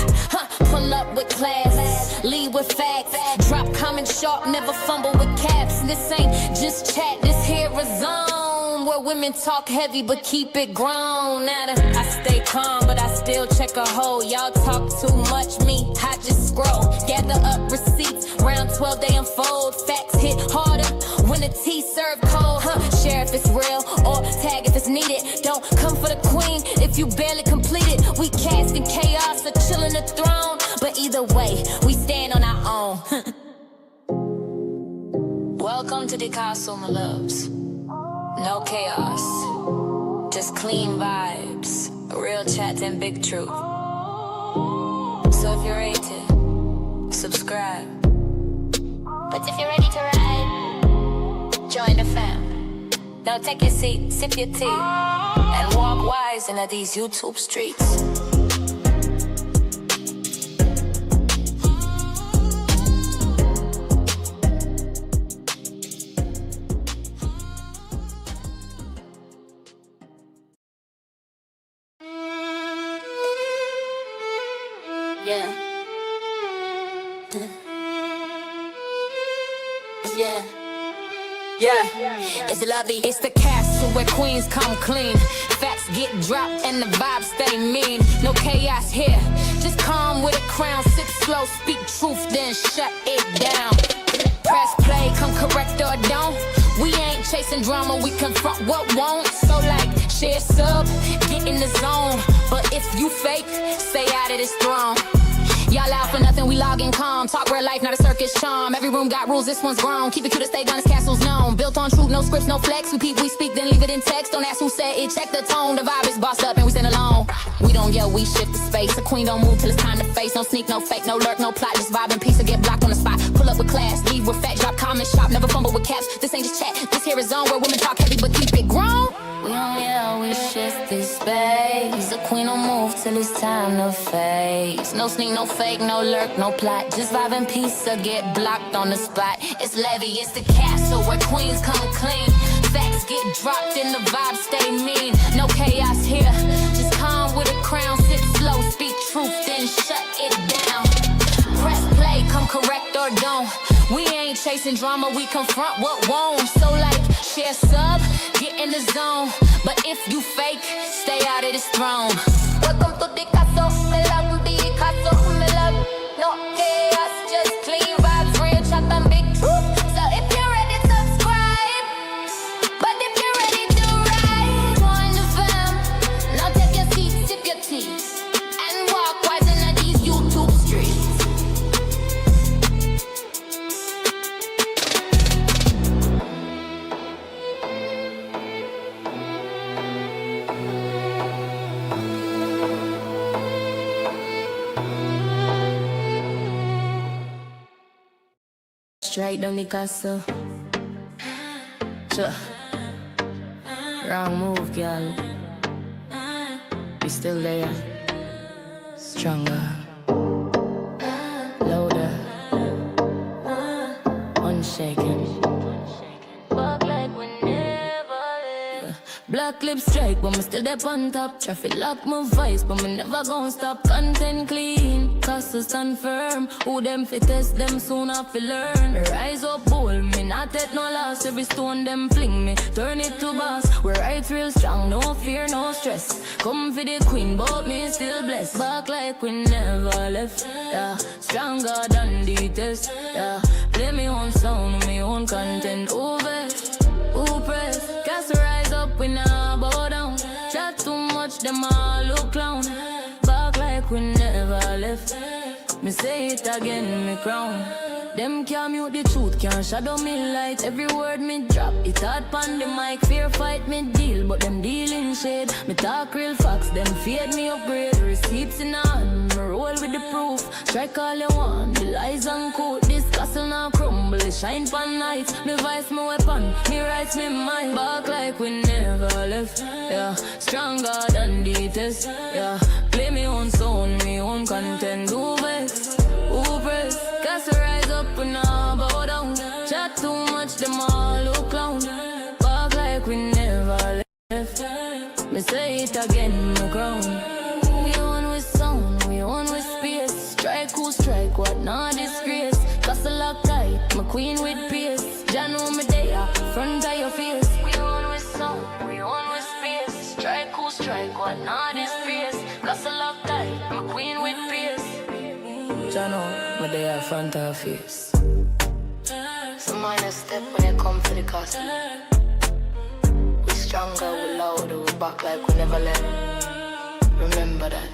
Speaker 2: Pull up with class, lead with facts. Drop comment sharp, never fumble with caps. This ain't just chat, this here a zone where women talk heavy but keep it grown. I stay calm but I still check a hole. Y'all talk too much, me, I just scroll. Gather up receipts, round 12 they unfold. Facts hit harder when the tea served cold. Share if it's real or tag if it's needed. Don't come for the queen if you barely completed. We casting chaos or chilling the throne. But either way, we stand on our own. Welcome to the castle, my loves. No chaos, just clean vibes, real chat and big truth. So if you're ready to subscribe, but if you're ready to ride, join the fam. Now take your seat, sip your tea, and walk wise into these YouTube streets. It's the lobby, it's the castle where queens come clean. Facts get dropped and the vibes stay mean. No chaos here, just calm with a crown. Sip slow, speak truth, then shut it down. Press play, come correct or don't. We ain't chasing drama, we confront what won't. So like, share sub, get in the zone. But if you fake, stay out of this throne. Y'all out for nothing, we logging calm. Talk real life, not a circus charm. Every room got rules, this one's grown. Keep it cute to stay honest, castle's known. Built on truth, no scripts, no flex. We peep, we speak, then leave it in text. Don't ask who said it, check the tone. The vibe is bossed up and we stand alone. We don't yell, we shift the space. A queen don't move till it's time to face. No sneak, no fake, no lurk, no plot. Just vibe and peace or get blocked on the spot. Pull up with class, leave with facts, drop comments, shop. Never fumble with caps, this ain't just chat. This here is zone where women talk heavy but keep it grown. We don't yell, we shift this space. The queen don't move till it's time to face. No sneak, no fake, no lurk, no plot. Just vibe and peace or get blocked on the spot. It's Levy, it's the castle where queens come clean. Facts get dropped and the vibe stay mean. No chaos here, just calm with a crown. Sit slow, speak truth, then shut it down. Press play, come correct or don't. We ain't chasing drama, we confront what won't. So like, share sub, get in the zone. But if you fake, stay out of this throne. Welcome to the castle, me love the castle, me love. No chaos, just clean vibes, real chat and big truth. So if you're ready, subscribe. But if you're ready to ride, join the fam. Now take your seat, sip your tea, and walk wise in these YouTube streets. Straight down the castle. Sure. Wrong move, girl. We still there. Stronger. Louder. Unshaken. Walk like we never left. Black lip strike, but me still there on top. Traffic lock my voice, but me never gon' stop. Content clean, castle stand firm. Who them fit test, them soon have to learn. Rise up bold, me not take no loss. Every stone them fling me, turn it to boss. We're right real strong, no fear, no stress. Come for the queen, but me still blessed. Back like we never left, yeah. Stronger than the test, yeah. Play me own sound, me own content. Who vex, who press? Cast rise up, we now bow down. Chat too much, them all look clown. Back like we never left. Me say it again, me crown. Them can't mute the truth, can't shadow me light. Every word me drop, it hard pon the mic. Fear fight me deal, but them dealing shade. Me talk real facts, them fade me upgrade. Receipts in hand, me roll with the proof. Strike all you want, the lies uncouth. This castle now crumble, it shine pon nights. Me vice my weapon, me rights me mind. Back like we never left, yeah. Stronger than the test, yeah. Play me own sound, me own content. Who vex, who press? Cast rise up and now bow down. Chat too much, them all look clown. Walk like we never left. Me say it again, my crown. We on with sound, we on with space. Strike who strike, what not disgrace. Castle lock tight, my queen with pace. Jah know me there, front of your face. We on with sound, we on with space. Strike who strike, what not disgrace. Castle lock tight, my queen with pace. Jah know me there, front of your face. Some minor step when you come to the castle. We stronger, we louder, we back like we never left. Remember that.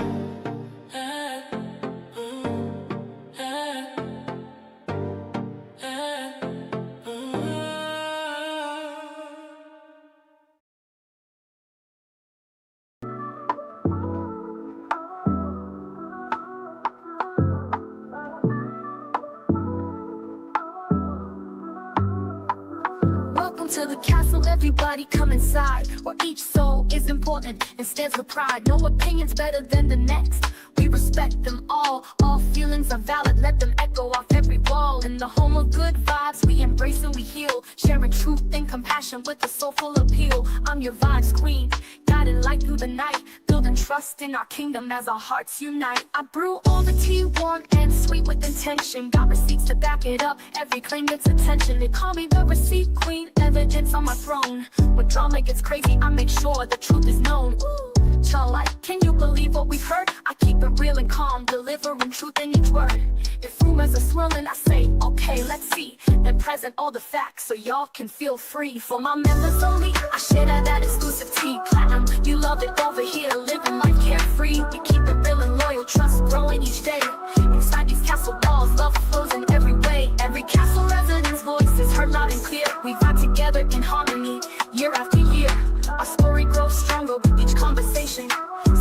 Speaker 3: To the castle, everybody come inside, where each soul is important and stands with pride. No opinion's better than the next. We respect them all feelings are valid, let them echo off every wall. In the home of good vibes, we embrace and we heal, sharing truth and compassion with a soulful appeal. I'm your vibes queen, guiding light through the night, building trust in our kingdom as our hearts unite. I brew all the tea warm and sweet with intention, got receipts to back it up, every claim gets attention. They call me the receipt queen, evidence on my throne. When drama gets crazy, I make sure the truth is known. Ooh. Child like, can you believe what we've heard? I keep it real and calm, delivering truth in each word. If rumors are swirling, I say, okay, let's see, and present all the facts so y'all can feel free. For my members only, I share that exclusive tea. Platinum, you love it over here, living life carefree. We keep it real and loyal, trust growing each day. Inside these castle walls, love flows in every way. Every castle resident's voice is heard loud and clear. We vibe together in harmony, year after year. Our story grows stronger with each conversation.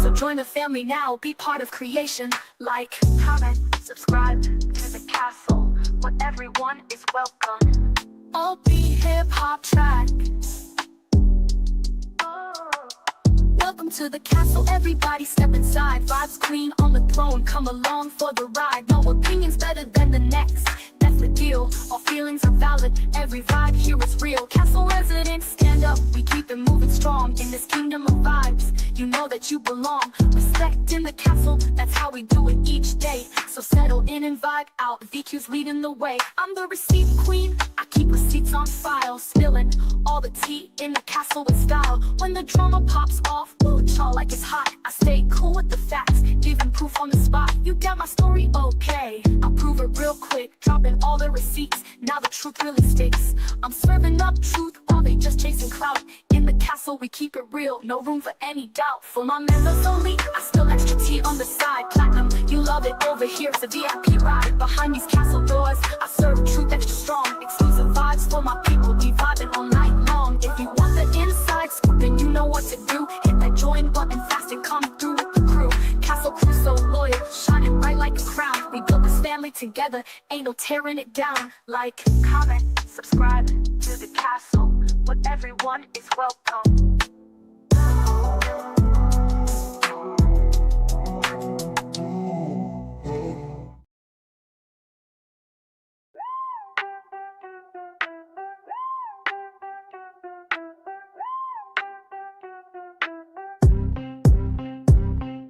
Speaker 3: So join the family now, be part of creation. Like, comment, subscribe to the castle, where everyone is welcome. All be hip-hop track. Welcome to the castle, everybody step inside. Vibes queen on the throne, come along for the ride. No opinion's better than the next, that's the deal. All feelings are valid, every vibe here is real. Castle residents, stand up, we keep it moving strong. In this kingdom of vibes, you know that you belong. Respect in the castle, that's how we do it each day. So settle in and vibe out, VQ's leading the way. I'm the receipt queen, I keep receipts on file. Spilling all the tea in the castle with style. When the drama pops off, ooh, y'all like it's hot. I stay cool with the facts, giving proof on the spot. You get my story, okay, I'll prove it real quick. Dropping all the receipts, now the truth really sticks. I'm serving up truth while they just chasing clout. In the castle we keep it real, no room for any doubt. For my members only, I spill extra tea on the side. Platinum, you love it over here, it's a VIP ride. Behind these castle doors, I serve truth extra strong. Exclusive vibes for my people, we vibing all night long. If you want the inside scoop, then you know what to do. Hit that join button fast and come through with the crew. Castle crew so loyal, shining bright like a crown. We built this family together, ain't no tearing it down. Like, comment, subscribe to the castle, where everyone is welcome.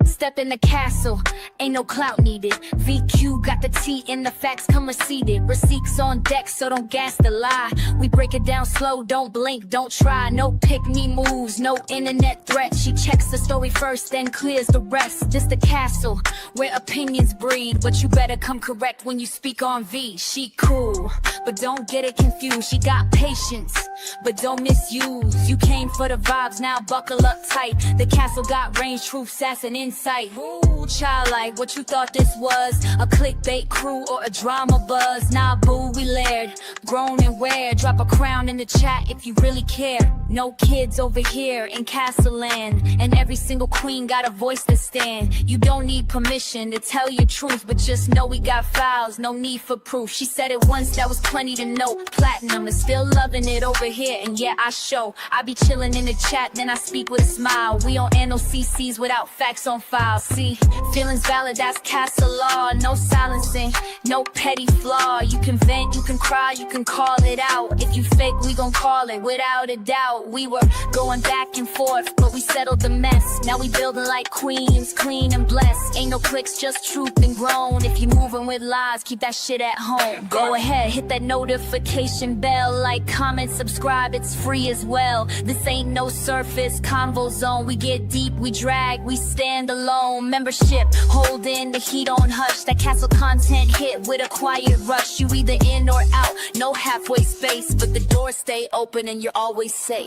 Speaker 2: Step in the castle, ain't no clout needed. VQ got the tea and the facts come receipted. Receipts on deck, so don't gas the lie. We break it down slow, don't blink, don't try. No pick-me moves, no internet threat. She checks the story first, then clears the rest. This the castle, where opinions breed. But you better come correct when you speak on V. She cool, but don't get it confused. She got patience, but don't misuse. You came for the vibes, now buckle up tight. The castle got range, truth, sass, and insight. Ooh, childlike, what you thought this was? A clickbait crew or a drama buzz? Nah, boo, we layered, grown and rare. Drop a crown in the chat if you really care. No kids over here in Castle Land, and every single queen got a voice to stand. You don't need permission to tell your truth, but just know we got files, no need for proof. She said it once, that was plenty to know. Platinum is still loving it over here, and yeah, I show. I be chilling in the chat, then I speak with a smile. We don't air no CCs without facts on file. See, feelings valid, that's castle law. No silencing, no petty flaw. You can vent, you can cry, you can call it out. If you fake, we gon' call it without a doubt. We were going back and forth, but we settled the mess. Now we building like queens, clean and blessed. Ain't no clicks, just truth and grown. If you moving with lies, keep that shit at home. Go ahead, hit that notification bell. Like, comment, subscribe, it's free as well. This ain't no surface convo zone. We get deep, we drag, we stand alone. Membership, hold in the heat on hush. That castle content hit with a quiet rush. You either in or out, no halfway space, but the doors stay open and you're always safe.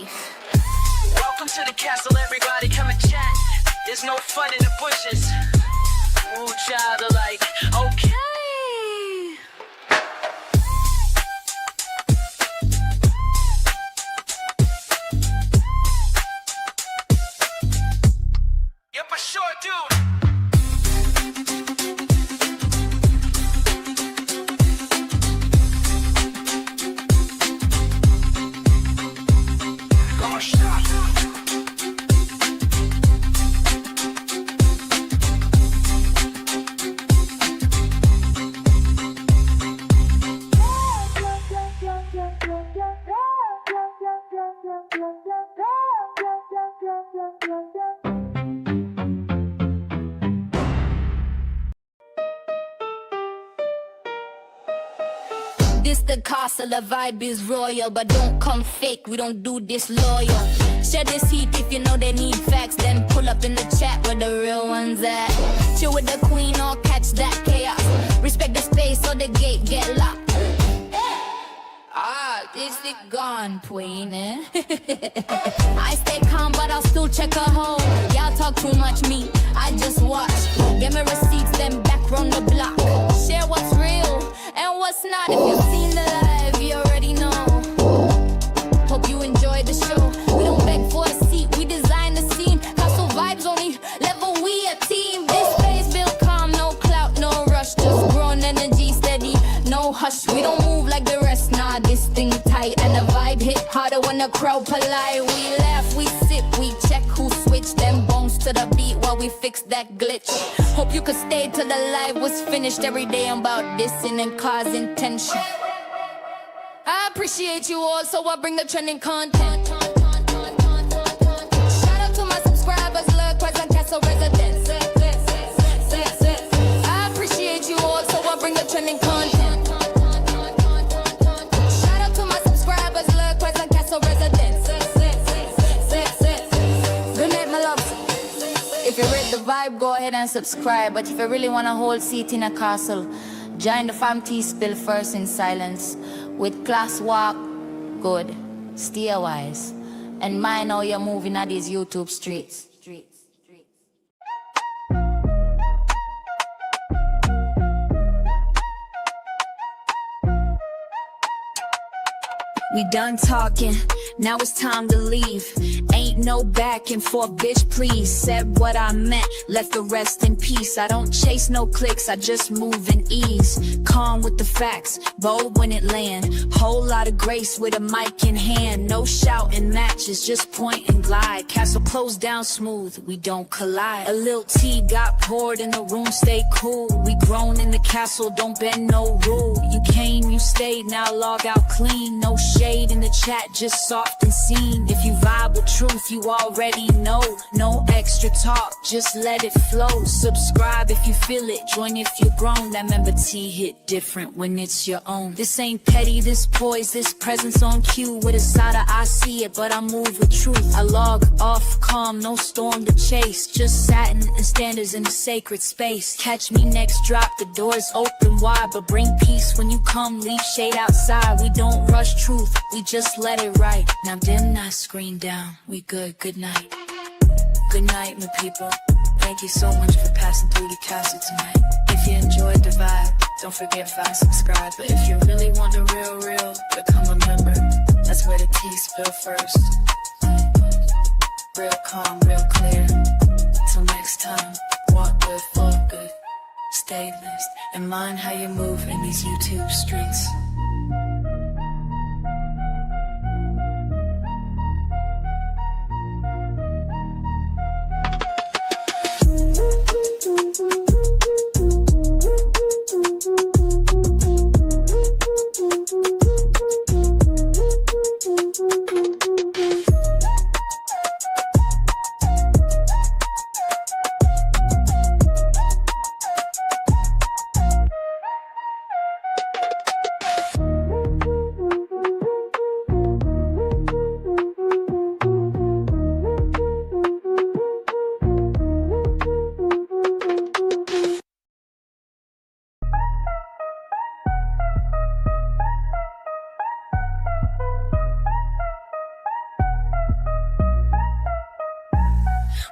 Speaker 4: Welcome to the castle, everybody come and chat. There's no fun in the bushes. Ooh, child alike, okay. Yep, I sure do.
Speaker 2: This the castle, the vibe is royal, but don't come fake, we don't do this loyal. Share this heat if you know they need facts, then pull up in the chat where the real ones at. Chill with the queen or catch that chaos. Respect the space or the gate get locked. It's the gone, Queen. I stay calm, but I'll still check a hole. Y'all talk too much, me, I just watch. Give me receipts, then back round the block. Share what's real and what's not. If you've seen the live, you already know. Hope you enjoyed the show. We don't beg for a seat, we design the scene. Hustle vibes only, level we a team. This space built calm, no clout, no rush. Just grown energy steady, no hush. We don't move like the rest, nah, this thing tight. And the vibe hit harder when the crowd polite. We laugh, we sip, we check who switched them bones to the beat while we fix that glitch. Hope you could stay till the live was finished. Every day I'm about dissing and causing tension. I appreciate you all, so I bring the trending content. Shout out to my subscribers, look, present castle residents. I appreciate you all, so I bring the trending content. Shout out to my subscribers, look, present castle residents. Good night, my loves. If you read the vibe, go ahead and subscribe. But if you really want a whole seat in a castle, join the FIESTY spill first in silence. With class walk, good, stay wise, and mind how you're moving at these YouTube streets.
Speaker 3: We done talking, now it's time to leave. Ain't no back and forth, bitch, please. Said what I meant, left the rest in peace. I don't chase no clicks, I just move in ease. Calm with the facts, bold when it land. Whole lot of grace with a mic in hand. No shouting matches, just point and glide. Castle closed down smooth, we don't collide. A little tea got poured in the room, stay cool. We grown in the castle, don't bend no rule. You came, you stayed, now log out clean. No shade in the chat, just soft and seen. If you vibe with truth, you already know. No extra talk, just let it flow. Subscribe if you feel it, join if you're grown. That member T hit different when it's your own. This ain't petty, this poise, this presence on cue. With a side of I see it, but I move with truth. I log off calm, no storm to chase. Just satin and standards in a sacred space. Catch me next drop, the doors open wide. But bring peace when you come, leave shade outside. We don't rush truth, we just let it right. Now dim that screen down, we good night. Good night, my people. Thank you so much for passing through the castle tonight. If you enjoyed the vibe, don't forget 5 subscribe. But if you really want the real, become a member. That's where the tea spill first. Real calm, real clear. Till next time, walk good, walk good. Stay blessed and mind how you move in these YouTube streets.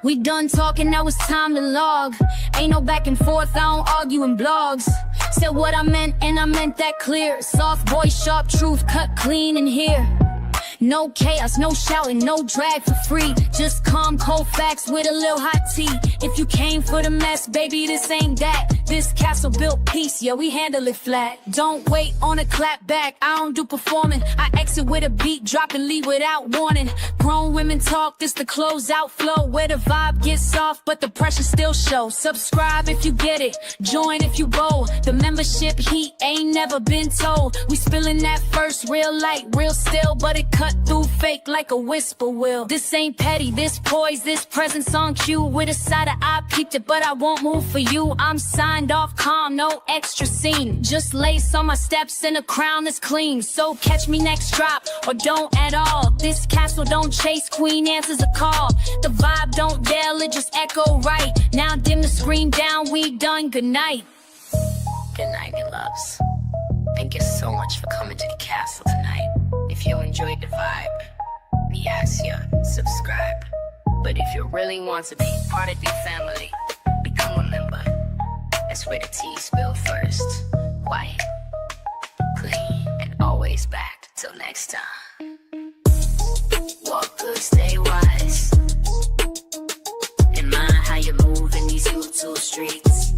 Speaker 2: We done talking, now it's time to log. Ain't no back and forth, I don't argue in blogs. Said what I meant and I meant that clear. Soft voice, sharp truth, cut clean in here. No chaos, no shouting, no drag for free. Just calm, cold facts with a little hot tea. If you came for the mess, baby, this ain't that. This castle built peace, yeah, we handle it flat. Don't wait on a clap back, I don't do performing. I exit with a beat, drop and leave without warning. Grown women talk, this the closeout flow. Where the vibe gets soft, but the pressure still shows. Subscribe if you get it, join if you bold. The membership heat ain't never been told. We spilling that first, real light, real still. But it cut through fake like a whisper will. This ain't petty, this poise, this presence on cue. With a side of I peeped it, but I won't move for you. I'm signed
Speaker 3: signed off calm, no extra scene. Just lace on my steps and a crown that's clean. So catch me next drop, or don't at all. This castle don't chase, queen answers a call. The vibe don't yell, it just echo right. Now dim the screen down, we done, good night.
Speaker 5: Good night, you loves. Thank you so much for coming to the castle tonight. If you enjoyed the vibe, me ask you, subscribe. But if you really want to be part of the family, become a member. That's where the tea spilled first. Quiet, clean, and always back. Till next time. Walk good, stay wise. And mind how you move in these YouTube streets.